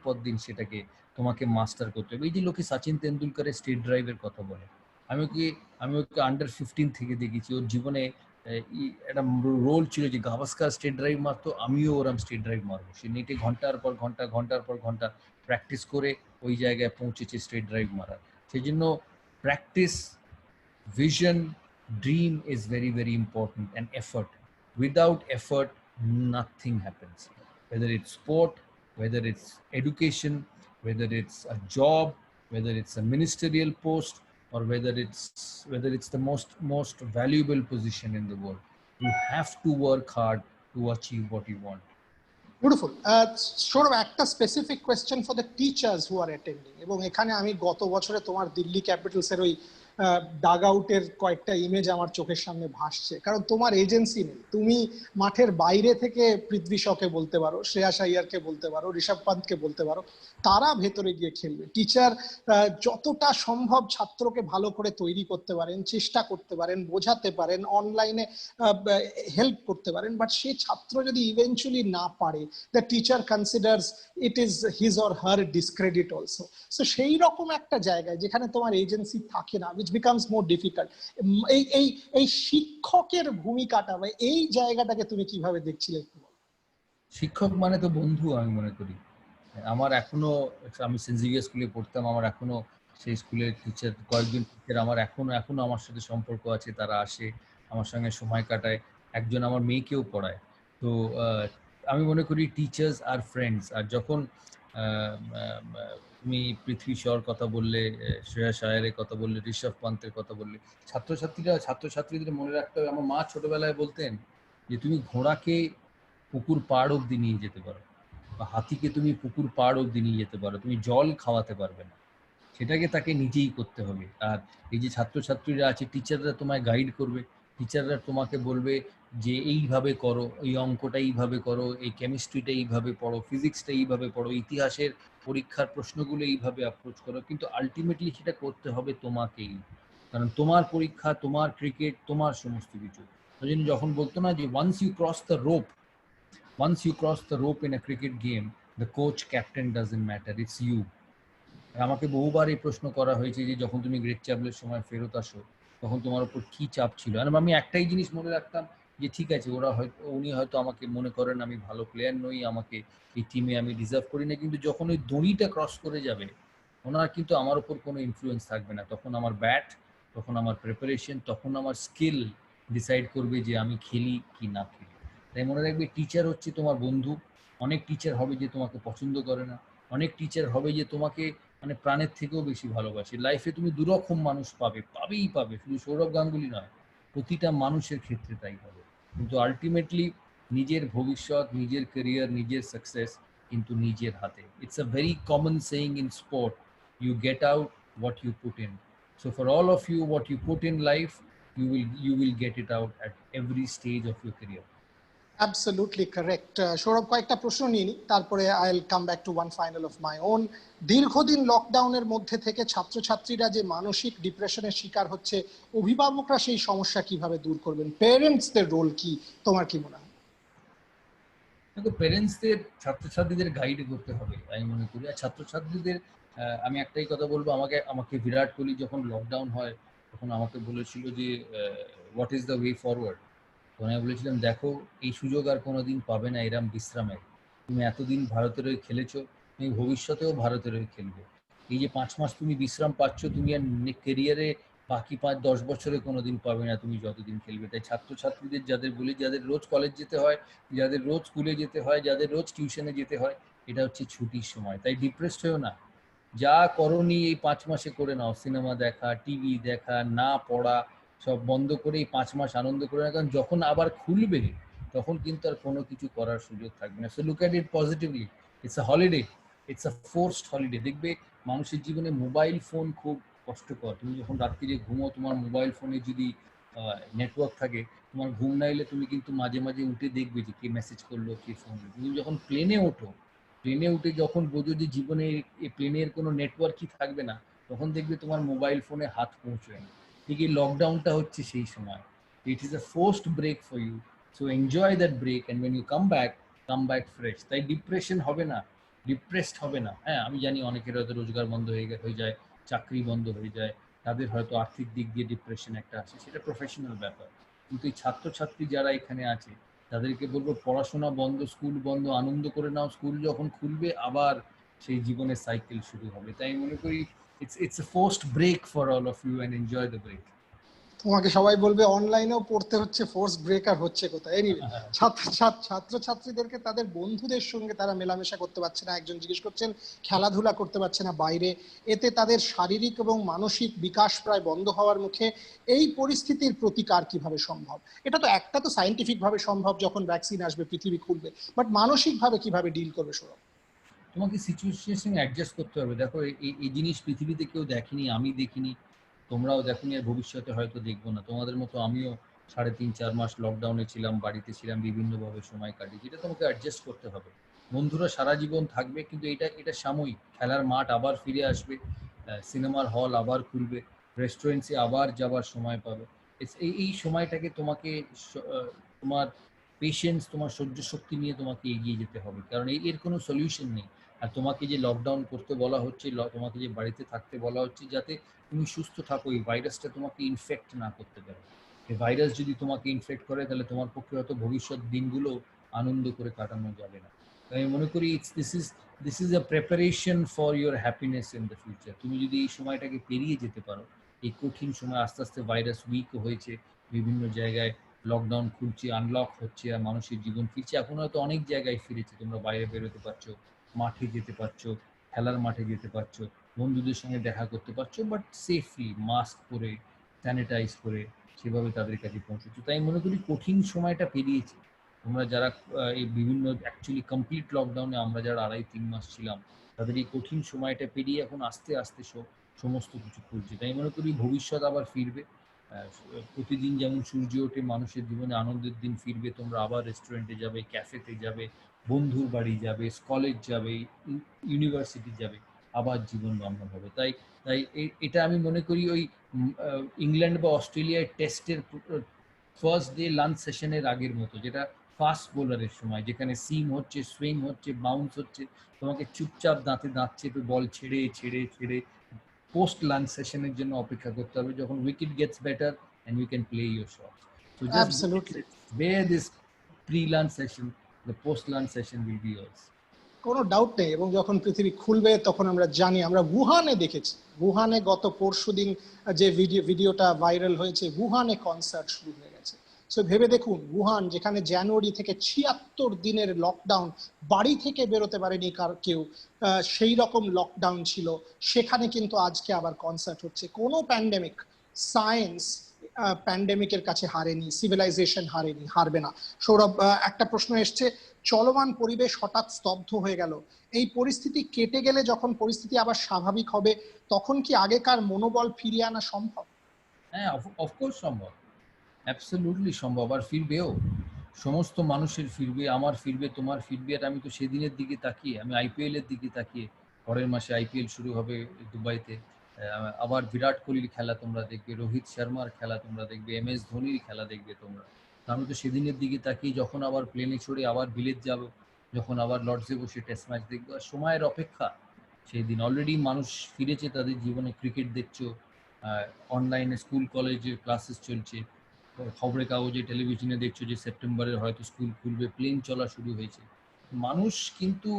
পর দিন সেটাকে তোমাকে মাস্টার করতে হবে। এই যে লোকে সচিন তেন্ডুলকারের স্টেট ড্রাইভের কথা বলে, আমি ওকে আন্ডার 15 থেকে দেখেছি। ওর জীবনে একটা রোল ছিল যে গাভাস্কার স্টেট ড্রাইভ মারতো, আমিও ওরম স্টেট ড্রাইভ মারবো। সে নেটে ঘন্টার পর ঘন্টা প্র্যাকটিস করে ওই জায়গায় পৌঁছেছে স্টেট ড্রাইভ মারার। সেই জন্য practice, vision, dream is very very important, and effort. Without effort nothing happens, whether it's sport, whether it's education, whether it's a job, whether it's a ministerial post, or whether it's the most valuable position in the world. You have to work hard to achieve what you want. Beautiful. Sort of একটা specific question for the teachers who R attending, এবং এখানে আমি গত বছরে তোমার দিল্লি ক্যাপিটালসের ওই dug আউটের কয়েকটা ইমেজ আমার চোখের সামনে ভাসছে, কারণ তোমার এজেন্সি নেই। তুমি মাঠের বাইরে থেকে পৃথ্বী শকে বলতে পারো, শ্রেয়াস আইয়ারকে বলতে পারো, ঋষভ পান্তকে বলতে পারো, তারা ভেতরে গিয়ে খেলবে। টিচার যতটা সম্ভব ছাত্রকে ভালো করে তৈরি করতে পারেন, চেষ্টা করতে পারেন, বোঝাতে পারেন, অনলাইনে হেল্প করতে পারেন, বাট সে ছাত্র যদি ইভেনচুয়ালি না পারে, the teacher considers it is his or her discredit also. So সেই রকম একটা জায়গায় যেখানে তোমার এজেন্সি থাকে না, which becomes more difficult, এই শিক্ষকের ভূমিকাটা বা এই জায়গাটাকে তুমি কিভাবে দেখছিলে? শিক্ষক মানে তো বন্ধু আমি মনে করি। আমার এখনো, আমি সেন্ট জেভিয়ার স্কুলে পড়তাম, আমার এখনো সেই স্কুলের টিচার, কয়েকজন টিচার আমার এখনো আমার সাথে সম্পর্ক আছে। তারা আসে আমার সঙ্গে সময় কাটায়, একজন আমার মেয়েকেও পড়ায়। তো আমি মনে করি টিচার্স আর ফ্রেন্ডস। আর যখন তুমি পৃথ্বী শর কথা বললে, শ্রেয়াস আয়ারের কথা বললে, ঋষভ পান্তের কথা বললে, ছাত্রছাত্রীদের মনে রাখতে হবে, আমার মা ছোটবেলায় বলতেন যে তুমি ঘোড়াকে পুকুর পাড় অব্দি নিয়ে যেতে পারো, বা হাতিকে তুমি পুকুর পাড় অব্দি নিয়ে যেতে পারো, তুমি জল খাওয়াতে পারবে না, সেটাকে তাকে নিজেই করতে হবে। আর এই যে ছাত্রছাত্রীরা আছে, টিচাররা তোমায় গাইড করবে, টিচাররা তোমাকে বলবে যে এইভাবে করো, এই অঙ্কটা এইভাবে করো, এই কেমিস্ট্রিটা এইভাবে পড়ো, ফিজিক্সটা এইভাবে পড়ো, ইতিহাসের পরীক্ষার প্রশ্নগুলো এইভাবে অ্যাপ্রোচ করো। কিন্তু আলটিমেটলি সেটা করতে হবে তোমাকেই, কারণ তোমার পরীক্ষা, তোমার ক্রিকেট, তোমার সমস্ত কিছু। ওই জন্য যখন বলতো না যে once you cross the rope in a cricket game, the coach captain doesn't matter, it's you. আমাকে বহুবার এই প্রশ্ন করা হয়েছে যে যখন তুমি গ্রেট চ্যাপেলের সময় ফেরত আসো, তখন তোমার উপর কি চাপ ছিল। আর আমি একটাই জিনিস মনে রাখতাম যে ঠিক আছে, উনি হয়তো আমাকে মনে করেন আমি ভালো প্লেয়ার নই, আমাকে এই টিমে আমি ডিজার্ভ করি না, কিন্তু যখন ওই দড়িটা ক্রস করে যাবে ওনার কিন্তু আমার উপর কোনো ইনফ্লুয়েন্স থাকবে না। তখন আমার ব্যাট, তখন আমার প্রিপারেশন, তখন আমার স্কিল ডিসাইড করবে যে আমি খেলি কি না খেলি। তাই মনে রাখবে, টিচার হচ্ছে তোমার বন্ধু। অনেক টিচার হবে যে তোমাকে পছন্দ করে না, অনেক টিচার হবে যে তোমাকে মানে প্রাণের থেকেও বেশি ভালোবাসে। লাইফে তুমি দুরকম মানুষ পাবেই পাবে, শুধু সৌরভ গাঙ্গুলি নয়, প্রতিটা মানুষের ক্ষেত্রে তাই হবে। কিন্তু আলটিমেটলি নিজের ভবিষ্যৎ, নিজের ক্যারিয়ার, নিজের সাকসেস কিন্তু নিজের হাতে। It's a very common saying in sport, you get out what you put in. So for all of you, what you put in life, you will get it out at every stage of your career. Absolutely correct. Sourav, কয়েকটা প্রশ্ন নিয়ে নিই, তারপরে I will come back to one final of my own. দীর্ঘদিন লকডাউনের মধ্যে থেকে ছাত্রছাত্রীরা যে মানসিক ডিপ্রেশনের শিকার হচ্ছে, অভিভাবকরা সেই সমস্যা কিভাবে দূর করবেন? প্যারেন্টসদের রোল কি, তোমার কি মনে হয়? কিন্তু প্যারেন্টসদের ছাত্রছাত্রীদের গাইড করতে হবে আমি মনে করি। আর ছাত্রছাত্রীদের আমি একটাই কথা বলবো, আমাকে বিরাট কোহলি যখন লকডাউন হয় তখন আমাকে বলেছিল যে what is the way forward. তখন আমি বলেছিলাম, দেখো এই সুযোগ আর কোনোদিন পাবে না এরম বিশ্রামের। তুমি এতদিন ভারতের হয়ে খেলেছো, তুমি ভবিষ্যতেও ভারতের হয়ে খেলবে। এই যে 5 মাস তুমি বিশ্রাম পাচ্ছ, তুমি আর ক্যারিয়ারে বাকি 5-10 বছরে কোনোদিন পাবে না তুমি যতদিন খেলবে। তাই ছাত্রছাত্রীদের যাদের বলি, যাদের রোজ কলেজ যেতে হয়, যাদের রোজ স্কুলে যেতে হয়, যাদের রোজ টিউশনে যেতে হয়, এটা হচ্ছে ছুটির সময়। তাই ডিপ্রেসড হয়েও না, যা করনি এই 5 মাসে করে নাও। সিনেমা দেখা, টিভি দেখা, না পড়া, সব বন্ধ করে এই 5 মাস আনন্দ করে না, কারণ যখন আবার খুলবে তখন কিন্তু আর কোনো কিছু করার সুযোগ থাকবে না। So look at it positively, it's a holiday, it's a forced holiday. দেখবে মানুষের জীবনে মোবাইল ফোন খুব কষ্টকর। তুমি যখন রাত্রিরে ঘুমো, তোমার মোবাইল ফোনে যদি নেটওয়ার্ক থাকে, তোমার ঘুম না এলে তুমি কিন্তু মাঝে মাঝে উঠে দেখবে যে কে মেসেজ করলো, কে ফোন করলো। তুমি যখন প্লেনে ওঠো, প্লেনে উঠে যখন বোঝো যে জীবনে এই প্লেনের কোনো নেটওয়ার্কই থাকবে না, তখন দেখবে তোমার মোবাইল ফোনে হাত পৌঁছবে না। ঠিক এই লকডাউনটা হচ্ছে সেই সময়। It is a forced break for you, so enjoy that break and when you come back fresh. তাই ডিপ্রেশন হবে না, ডিপ্রেসড হবে না। হ্যাঁ, আমি জানি অনেকের হয়তো রোজগার বন্ধ হয়ে যায়, চাকরি বন্ধ হয়ে যায়, তাদের হয়তো আর্থিক দিক দিয়ে ডিপ্রেশন একটা আসে, সেটা প্রফেশনাল ব্যাপার। কিন্তু এই ছাত্রছাত্রী যারা এখানে আছে তাদেরকে বলবো, পড়াশোনা বন্ধ, স্কুল বন্ধ, আনন্দ করে নাও। স্কুল যখন খুলবে আবার সেই জীবনের সাইকেল শুরু হবে। তাই মনে করি it's a forced break for all of you and enjoy the break. তোমাকে সবাই বলবে অনলাইনেও পড়তে হচ্ছে, ফোর্স ব্রেক আর হচ্ছে কোথায়? এনিওয়ে, ছাত্রছাত্রীদেরকে তাদের বন্ধুদের সঙ্গে তারা মেলামেশা করতে পারছে না, একজন জিজ্ঞেস করছেন খেলাধুলা করতে পারছে না বাইরে, এতে তাদের শারীরিক এবং মানসিক বিকাশ প্রায় বন্ধ হওয়ার মুখে। এই পরিস্থিতির প্রতিকার কিভাবে সম্ভব? এটা তো একটা তো সায়েন্টিফিক ভাবে সম্ভব, যখন ভ্যাকসিন আসবে পৃথিবী খুলবে, বাট মানসিক ভাবে কিভাবে ডিল করবে সৌরভ? তোমাকে সিচুয়েশন অ্যাডজাস্ট করতে হবে। দেখো এই জিনিস পৃথিবীতে কেউ দেখেনি, আমি দেখিনি, তোমরাও দেখোনি, আর ভবিষ্যতে হয়তো দেখবো না। তোমাদের মতো আমিও 3.5-4 মাস লকডাউনে ছিলাম, বাড়িতে ছিলাম, বিভিন্নভাবে সময় কাটিয়েছি। এটা তোমাকে অ্যাডজাস্ট করতে হবে। বন্ধুরা সারা জীবন থাকবে, কিন্তু এটা সাময়িক। খেলার মাঠ আবার ফিরে আসবে, সিনেমার হল আবার খুলবে, রেস্টুরেন্টসে আবার যাবার সময় পাবে। এই সময়টাকে তোমাকে তোমার পেশেন্স, তোমার সহ্য শক্তি নিয়ে তোমাকে এগিয়ে যেতে হবে, কারণ এর কোনো সলিউশন নেই। আর তোমাকে যে লকডাউন করতে বলা হচ্ছে, তোমাকে যে বাড়িতে থাকতে বলা হচ্ছে, যাতে তুমি সুস্থ থাকো, এই ভাইরাসটা তোমাকে ইনফেক্ট না করতে পারে। এই ভাইরাস যদি তোমাকে ইনফেক্ট করে, তাহলে তোমার পক্ষে হয়তো ভবিষ্যৎ দিনগুলো আনন্দ করে কাটানো যাবে না। তাই আমি মনে করি this is a preparation for your happiness in the future. তুমি যদি এই সময়টাকে পেরিয়ে যেতে পারো, এই কঠিন সময়, আস্তে আস্তে ভাইরাস উইক হয়েছে, বিভিন্ন জায়গায় লকডাউন খুলছে, আনলক হচ্ছে, আর মানুষের জীবন ফিরছে। এখন হয়তো অনেক জায়গায় ফিরেছে, তোমরা বাইরে বেরোতে পারছো, মাঠে যেতে পারছো, খেলার মাঠে যেতে পারছো, বন্ধুদের সঙ্গে দেখা করতে পারছো, বাট সেফলি, মাস্ক পরে, স্যানিটাইজ করে, সেভাবে তাদের কাছে পৌঁছচ্ছে। তাই মনে করি কঠিন সময়টা পেরিয়েছে। তোমরা যারা এই বিভিন্ন অ্যাকচুয়ালি কমপ্লিট লকডাউনে আমরা যারা 2.5-3 মাস ছিলাম, তাদের এই কঠিন সময়টা পেরিয়ে এখন আস্তে আস্তে সমস্ত কিছু খুলছে। তাই মনে করি ভবিষ্যৎ আবার ফিরবে। প্রতিদিন যেমন সূর্য ওঠে, মানুষের জীবনে আনন্দের দিন ফিরবে। তোমরা আবার রেস্টুরেন্টে যাবে, ক্যাফেতে যাবে, বন্ধুর বাড়ি যাবে, কলেজ যাবে, ইউনিভার্সিটি যাবে, আবার জীবন বান্ধব হবে। তাই এটা আমি মনে করি ওই ইংল্যান্ড বা অস্ট্রেলিয়ায় টেস্টের ফার্স্ট ডে লাঞ্চ সেশনের আগের মতো, যেটা ফাস্ট বোলারের সময়, যেখানে সিম হচ্ছে, সুইং হচ্ছে, বাউন্স হচ্ছে, তোমাকে চুপচাপ দাঁতে দাঁত চেপে বল ছেড়ে ছেড়ে ছেড়ে পোস্ট লাঞ্চ সেশনের জন্য অপেক্ষা করতে হবে যখন wicket gets better and you can play your shot so just absolutely bear this pre-lunch session, the post-lunch session will be yours. কোনো ডাউট নেই। এবং যখন পৃথিবী খুলবে তখন আমরা জানি, আমরা উহানে দেখেছি, উহানে গত পরশুদিন যে ভিডিওটা ভাইরাল হয়েছে, উহানে কনসার্ট শুরু হয়ে গেছে। সো ভেবে দেখুন, উহান যেখানে জানুয়ারি থেকে ৭৬ দিনের লকডাউন, বাড়ি থেকে বেরোতে পারেনি কেউ, সেই রকম লকডাউন ছিল, সেখানে কিন্তু আজকে আবার কনসার্ট হচ্ছে। কোনো প্যান্ডেমিক, সায়েন্স প্যান্ডেমিকের কাছে হারেনি, সিভিলাইজেশন হারেনি, হারবে না। সৌরভ, একটা প্রশ্ন এসছে, চলমান পরিবেশ হঠাৎ স্তব্ধ হয়ে গেল, এই পরিস্থিতি কেটে গেলে যখন পরিস্থিতি আবার স্বাভাবিক হবে তখন কি আগেকার মনোবল ফিরিয়ে আনা সম্ভব? হ্যাঁ, অফকোর্স সম্ভব, অ্যাবসলিউটলি সম্ভব। আর ফিরবেও, সমস্ত মানুষের ফিরবে, আমার ফিরবে, তোমার ফিরবে। আর আমি তো সেদিনের দিকে তাকিয়ে, আমি আইপিএল এর দিকে তাকিয়ে, পরের মাসে আইপিএল শুরু হবে দুবাইতে, আবার বিরাট কোহলির খেলা তোমরা দেখবে, রোহিত শর্মার খেলা তোমরা দেখবে, MS ধোনির খেলা দেখবে তোমরা। আমি তো সেদিনের দিকে তাকিয়ে যখন আবার প্লেনে চড়ে আবার বিলেত যাব, যখন আবার লর্ডসে বসে টেস্ট ম্যাচ দেখবো, আর সময়ের অপেক্ষা সেই দিন। অলরেডি মানুষ ফিরেছে তাদের জীবনে, ক্রিকেট দেখছো, অনলাইনে স্কুল কলেজের ক্লাসেস চলছে, খবরের কাগজে টেলিভিশনে দেখছো যে সেপ্টেম্বরের হয়তো স্কুল খুলবে, প্লেন চলা শুরু হয়েছে। মানুষ কিন্তু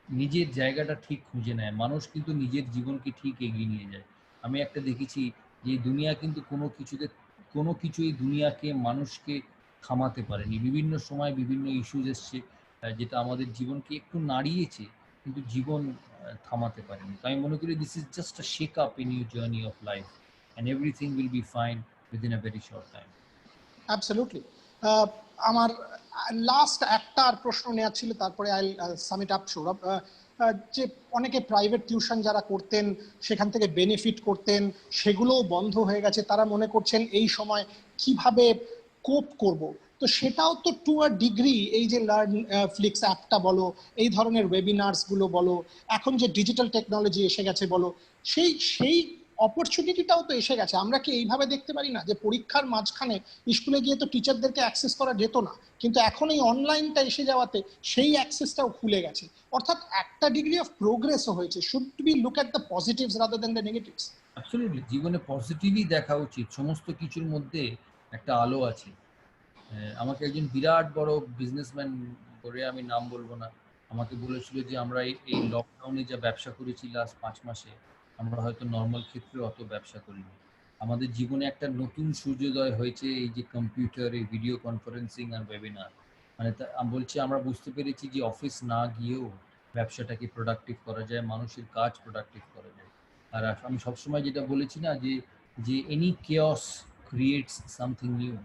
নিজের জায়গাটা ঠিক খুঁজে নেয়, মানুষ কিন্তু নিজের জীবনকে ঠিক এগিয়ে নিয়ে যায়। আমি একটা দেখেছি যে দুনিয়া কিন্তু কোনো কিছুই দুনিয়াকে, মানুষকে থামাতে পারেনি। বিভিন্ন সময় বিভিন্ন ইস্যুজ এসছে যেটা আমাদের জীবনকে একটু নাড়িয়েছে, কিন্তু জীবন থামাতে পারেনি। তো আমি মনে করি this is just a shake up in your journey of life and everything will be fine within a very short time. Absolutely. আমার লাস্ট একটা আর প্রশ্ন নেওয়া ছিল, তারপরে আই সামিট আপ সৌরভ। যে অনেকে প্রাইভেট টিউশন যারা করতেন, সেখান থেকে বেনিফিট করতেন, সেগুলোও বন্ধ হয়ে গেছে, তারা মনে করছেন এই সময় কিভাবে কোপ করব। তো সেটাও তো টু আ ডিগ্রি, এই যে লার্ন ফ্লিক্স অ্যাপটা বলো, এই ধরনের ওয়েবিনার্সগুলো বলো, এখন যে ডিজিটাল টেকনোলজি এসে গেছে বলো, সেই অপরচুনিটিটাও তো এসে গেছে। আমরা কি এইভাবে দেখতে পারি না যে পরীক্ষার মাঝখানে স্কুলে গিয়ে তো টিচারদেরকে অ্যাক্সেস করা যেত না, কিন্তু এখন এই অনলাইনটা এসে যাওয়াতে সেই অ্যাক্সেসটাও খুলে গেছে। অর্থাৎ একটা ডিগ্রি অফ প্রোগ্রেসও হয়েছে। Should be look at the positives rather than the negatives? Absolutely, জীবনে পজিটিভই দেখা উচিত। সমস্ত কিছুর মধ্যে একটা আলো আছে। আমাকে একজন বিরাট বড় বিজনেসম্যান, করে আমি নাম বলবো না, আমাকে বলেছিল যে আমরা এই লকডাউনে যা ব্যবসা করেছি লাস্ট 5 মাসে, আমরা হয়তো নর্মাল ক্ষেত্রে অত ব্যবসা করিনি। আমাদের জীবনে একটা নতুন সূর্যোদয় হয়েছে এই যে কম্পিউটার, এই ভিডিও কনফারেন্সিং আর ওয়েবিনার। মানে আমি বলছি, আমরা বুঝতে পেরেছি যে অফিস না গিয়েও ব্যবসাটাকে প্রোডাক্টিভ করা যায়, মানুষের কাজ প্রোডাক্টিভ করা যায়। আর আমি সবসময় যেটা বলেছি না, যে any chaos creates something new.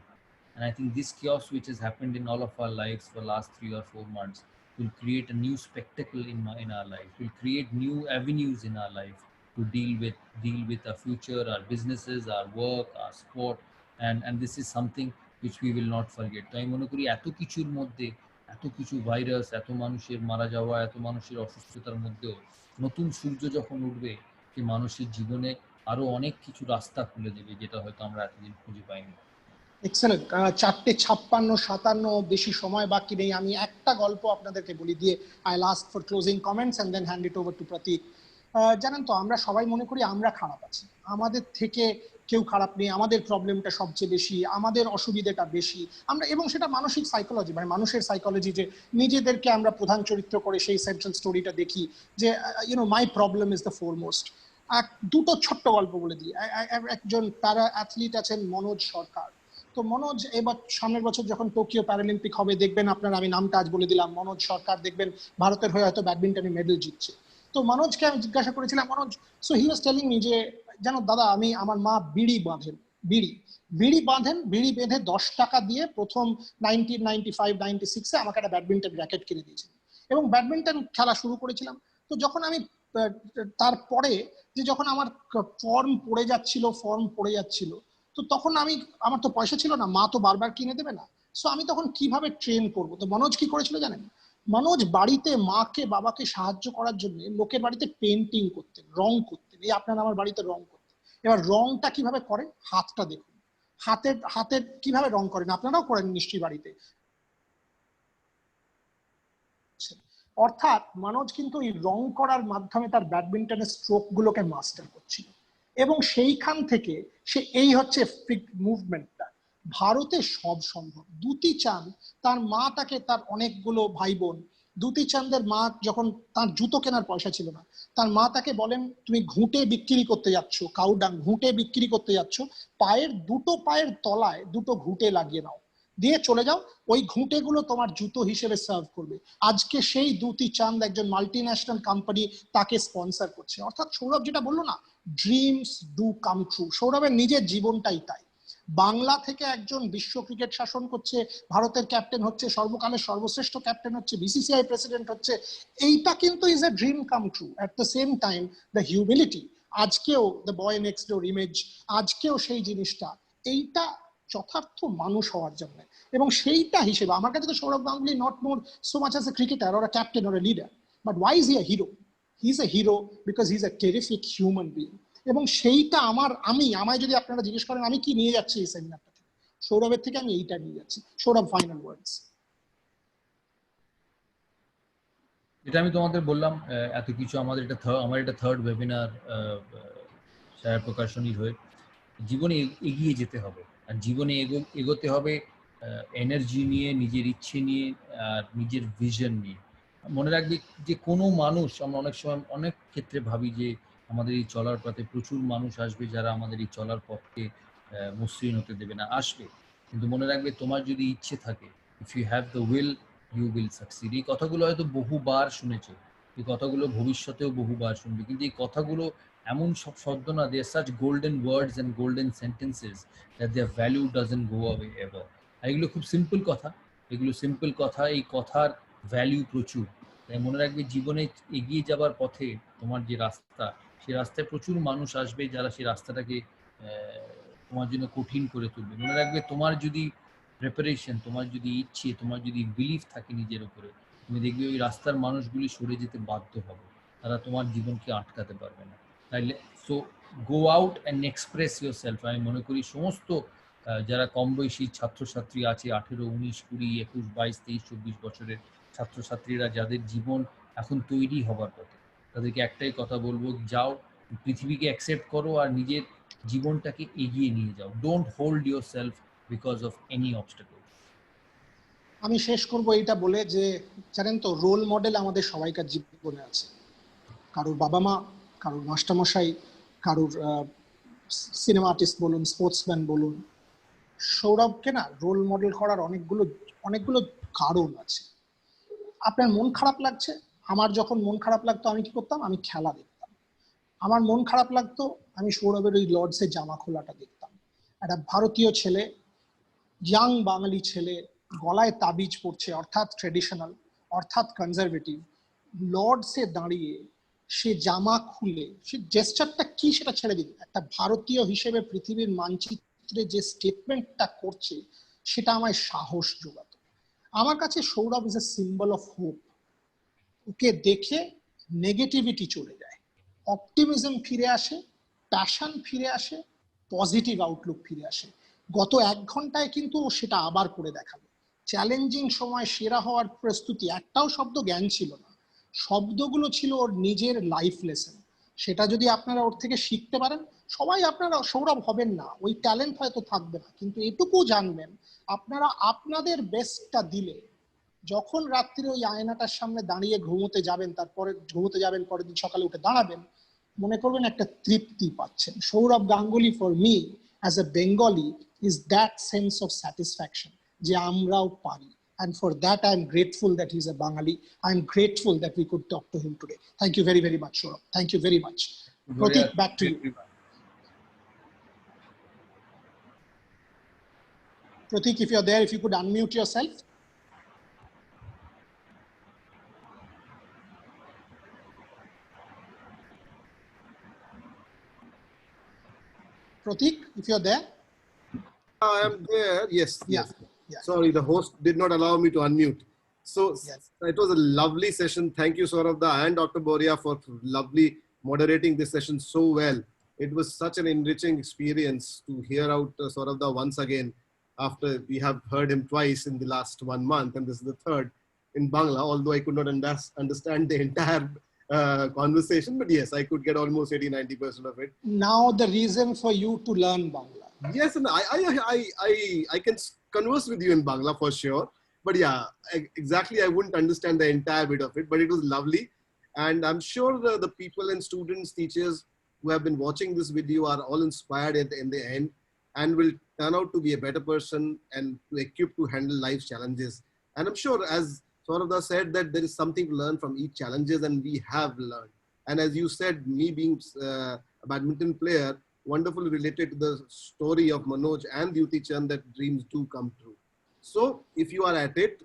And I think this chaos which has happened in all of our lives for last 3 or 4 months will create a new spectacle in our life, will create new avenues in our life to deal with our future, our businesses, our work, our sport, and this is something which we will not forget. তো আমি মনে করি এত কিছুর মধ্যে, এত কিছু virus, এত মানুষের মারা যাওয়া, এত মানুষের অসুস্থতার মধ্যেও নতুন সূর্য যখন উঠবে, যে মানুষের জীবনে আরো অনেক কিছু রাস্তা খুলে দেবে, যেটা হয়তো আমরা এতদিন খুঁজে পাইনি। এক্সেলেন্ট। 4:56-57 বেশি সময় বাকি নেই। আমি একটা গল্প আপনাদেরকে বলি দিয়ে I last for closing comments and then hand it over to Prateek. জানেন তো, আমরা সবাই মনে করি আমরা খারাপ আছি, আমাদের থেকে কেউ খারাপ নেই, আমাদের প্রবলেমটা সবচেয়ে বেশি, আমাদের অসুবিধাটা বেশি। আমরা, এবং সেটা মানসিক সাইকোলজি, মানে মানুষের সাইকোলজি, যে নিজেদেরকে আমরা প্রধান চরিত্র করে সেই সেন্ট্রাল স্টোরিটা দেখি যে my problem is the foremost. দুটো ছোট্ট গল্প বলে দিই। একজন প্যারা অ্যাথলিট আছেন মনোজ সরকার। তো মনোজ এবার সামনের বছর যখন টোকিও প্যারালিম্পিক হবে, দেখবেন আপনার, আমি নামটা আজ বলে দিলাম, মনোজ সরকার, দেখবেন ভারতের হয়ে হয়তো ব্যাডমিন্টনে মেডেল জিতছে। তো মনোজকে আমি জিজ্ঞাসা করেছিলাম, Manoj, so he was telling me যে, জানো দাদা, আমার মা বিড়ি বাঁধেন, বিড়ি বেঁধে 10 টাকা দিয়ে প্রথম 1995-96-এ আমাকে একটা ব্যাডমিন্টন র্যাকেট কিনে দিয়েছে, এবং ব্যাডমিন্টন খেলা শুরু করেছিলাম। তো যখন আমি তারপরে, যে যখন আমার ফর্ম পড়ে যাচ্ছিল, তো তখন আমার তো পয়সা ছিল না, মা তো বারবার কিনে দেবে না, সো আমি তখন কিভাবে ট্রেন করব? তো মনোজ কি করেছিল জানেন? মনোজ বাড়িতে মাকে বাবাকে সাহায্য করার জন্য লোকের বাড়িতে পেন্টিং করতেন, রং করতেন। এই আপনার আমার বাড়িতে রং করতেন। এবার রংটা কিভাবে করেন, হাতটা দেখুন, হাতের কিভাবে রং করেন, আপনারাও করেন নিশ্চয়ই বাড়িতে। অর্থাৎ মনোজ কিন্তু এই রং করার মাধ্যমে তার ব্যাডমিন্টনের স্ট্রোক গুলোকে মাস্টার করছিল, এবং সেইখান থেকে সে এই হচ্ছে মুভমেন্টটা। ভারতে সব সম্ভব। দ্যুতি চাঁদ, তার মা তাকে, তার অনেকগুলো ভাই বোন, দ্যুতি চাঁদের মা যখন তার জুতো কেনার পয়সা ছিল না, তার মা তাকে বলেন তুমি ঘুঁটে বিক্রি করতে যাচ্ছ, কাউডাং ঘুঁটে বিক্রি করতে যাচ্ছ, দুটো পায়ের তলায় দুটো ঘুঁটে লাগিয়ে নাও, দিয়ে চলে যাও, ওই ঘুঁটেগুলো তোমার জুতো হিসেবে সার্ভ করবে। আজকে সেই দ্যুতি চাঁদ একজন মাল্টি ন্যাশনাল কোম্পানি তাকে স্পন্সর করছে। অর্থাৎ সৌরভ যেটা বললো না, ড্রিমস ডু কাম ট্রু, সৌরভের নিজের জীবনটাই তাই। বাংলা থেকে একজন বিশ্ব ক্রিকেট শাসন করছে, ভারতের ক্যাপ্টেন হচ্ছে, সর্বকালের সর্বশ্রেষ্ঠ ক্যাপ্টেন হচ্ছে, বিসিসিআই প্রেসিডেন্ট হচ্ছে, এইটা কিন্তু is a dream come true. At the same time the humility, আজকেও the boy next door image, আজকেও সেই জিনিসটা, এইটা যথার্থ মানুষ হওয়ার জন্য। এবং সেইটা হিসেবে আমার কাছে তো Sourav Ganguly not more so much as a cricketer or a captain or a leader, but why is he a hero? He is a hero because he is a terrific human being. এবং সেইটা আমায় যদি আপনারা জিজ্ঞেস করেন আমি কি নিয়ে যাচ্ছি এই সেমিনারটা থেকে, সৌরভের থেকে আমি এইটা নিয়ে যাচ্ছি। সৌরভ, ফাইনাল ওয়ার্ডস। এটা আমি তোমাদের বললাম এত কিছু, আমার এটা থার্ড ওয়েবিনার ছায়া প্রকাশনীর হয়ে। জীবনে এগিয়ে যেতে হবে, আর জীবনে এগোতে হবে এনার্জি নিয়ে, নিজের ইচ্ছে নিয়ে, আর নিজের ভিশন নিয়ে। মনে রাখবে যে কোনো মানুষ, আমরা অনেক সময় অনেক ক্ষেত্রে ভাবি যে আমাদের এই চলার পথে প্রচুর মানুষ আসবে যারা আমাদের এই চলার পথকে মসৃণ হতে দেবে না, আসবে। কিন্তু মনে রাখবে তোমার যদি ইচ্ছে থাকে, if you have the will you will succeed. এই কথাগুলো হয়তো বহুবার শুনেছো, এই কথাগুলো ভবিষ্যতেও বহুবার শুনবে, কিন্তু এই কথাগুলো এমন সব শব্দ না, they are such golden words and golden sentences that their value doesn't go away ever. এগুলো খুব সিম্পল কথা, এই কথার ভ্যালু প্রচুর। তাই মনে রাখবে জীবনে এগিয়ে যাবার পথে তোমার যে রাস্তা, সেই রাস্তায় প্রচুর মানুষ আসবে যারা সেই রাস্তাটাকে তোমার জন্য কঠিন করে তুলবে। মনে রাখবে তোমার যদি প্রিপারেশন, তোমার যদি ইচ্ছে, তোমার যদি বিলিফ থাকে নিজের উপরে, তুমি দেখবে ওই রাস্তার মানুষগুলি সরে যেতে বাধ্য হবে, তারা তোমার জীবনকে আটকাতে পারবে না। তাইলে so go out and express your self. আমি মনে করি সমস্ত যারা কম বয়সী ছাত্রছাত্রী আছে, 18, 19, 20, 21, 22, 23, 24 বছরের ছাত্রছাত্রীরা যাদের জীবন এখন তৈরি হবার পথে, তাদেরকে একটাই কথা বলবো, যাও পৃথিবীকে অ্যাকসেপ্ট করো আর নিজের জীবনটাকে এগিয়ে নিয়ে যাও। Don't hold your self because of any obstacle. আমি শেষ করব এইটা বলে যে, জানেন তো, রোল মডেল আমাদের সবাইকার জীবনে আছে। কারোর বাবা মা, কারোর মাস্টারমশাই, কারোর সিনেমা আর্টিস্ট বলুন, স্পোর্টসম্যান বলুন। সৌরভকে না রোল মডেল করার অনেকগুলো কারণ আছে। আপনার মন খারাপ লাগছে, আমার যখন মন খারাপ লাগতো আমি কি করতাম? আমি খেলা দেখতাম। আমার মন খারাপ লাগতো, আমি সৌরভের ওই লর্ডসের জামা খোলাটা দেখতাম। একটা ভারতীয় ছেলে, ইয়াং বাঙালি ছেলে, গলায় তাবিজ পড়ছে, অর্থাৎ ট্রেডিশনাল, অর্থাৎ কনজারভেটিভ, লর্ডসে দাঁড়িয়ে সে জামা খুলে, সে জেস্টারটা কি সেটা ছেড়ে দিন, একটা ভারতীয় হিসেবে পৃথিবীর মানচিত্রে যে স্টেটমেন্টটা করছে সেটা আমায় সাহস যোগাতো। আমার কাছে Sourav is a symbol of hope. ওকে দেখে নেগেটিভিটি চলে যায়, অপটিমিজম ফিরে আসে, প্যাশন ফিরে আসে, পজিটিভ আউটলুক ফিরে আসে। গত 1 ঘন্টায় কিন্তু ও সেটা আবার করে দেখাবে। চ্যালেঞ্জিং সময় সেরা হওয়ার প্রস্তুতি, একটাও শব্দ জ্ঞান ছিল না, শব্দগুলো ছিল ওর নিজের লাইফ লেসন। সেটা যদি আপনারা ওর থেকে শিখতে পারেন, সবাই আপনারা সৌরভ হবেন না, ওই ট্যালেন্ট হয়তো থাকবে না, কিন্তু এটুকু জানবেন, আপনারা আপনাদের বেস্টটা দিলে যখন রাত্রে ওই আয়নাটার সামনে দাঁড়িয়ে ঘুমোতে যাবেন, পরের দিন সকালে উঠে দাঁড়াবেন, মনে করবেন একটা তৃপ্তি পাচ্ছেন। Sourav Ganguly for me as a Bengali is that sense of satisfaction যে আমরাও পারি। And for that, I am grateful that he's a Bengali. I am grateful that we could talk to him today. Thank you very, very much, Saurabh. Thank you very much. Pratik, back to you. Pratik, if you're there, if you could unmute yourself. Pratik, if you're there. I am there. Yes. Yeah. Yeah. Sorry, the host did not allow me to unmute. So Yes. it was a lovely session. Thank you, Saurabh and Dr. Boria, for lovely moderating this session so well. It was such an enriching experience to hear out Saurabh once again, after we have heard him twice in the last 1 month, and this is the third. in Bangla, although I could not understand the entire conversation, but yes, I could get almost 80-90% of it. Now the reason for you to learn Bangla. Yes, and I can converse with you in Bangla for sure. But yeah, exactly, I wouldn't understand the entire bit of it, but it was lovely. And I'm sure the people and students, teachers who have been watching this video are all inspired in the end and will turn out to be a better person and equipped to handle life's challenges. And I'm sure, as Saurabh said, that there is something to learn from each challenges, and we have learned. And as you said, me being a badminton player, wonderfully related to the story of Manoj and Yuti Chand, that dreams do come true. So if you are at it,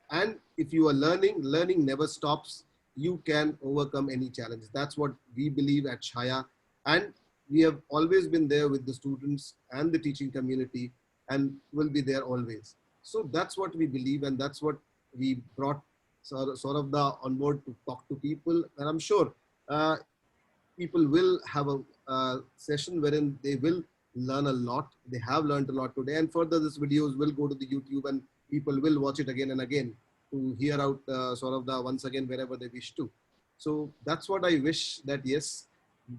and if you are learning never stops. You can overcome any challenge. That's what we believe at Chhaya. And we have always been there with the students and the teaching community, and will be there always. So that's what we believe, and that's what we brought Saurabh on board to talk to people. And I'm sure people will have a session wherein they will learn a lot. They have learned a lot today, and further this videos will go to the YouTube and people will watch it again and again to hear out Saurabh once again wherever they wish to. So that's what I wish, that yes,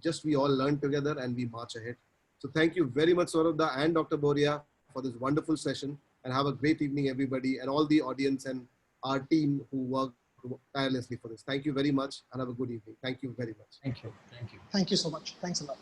just we all learn together and we march ahead. So thank you very much, Saurabh and Dr. Boria, for this wonderful session, and have a great evening, everybody, and all the audience and our team who worked tirelessly for this. Thank you very much and have a good evening. Thank you very much. Thank you. Thank you so much. Thanks a lot.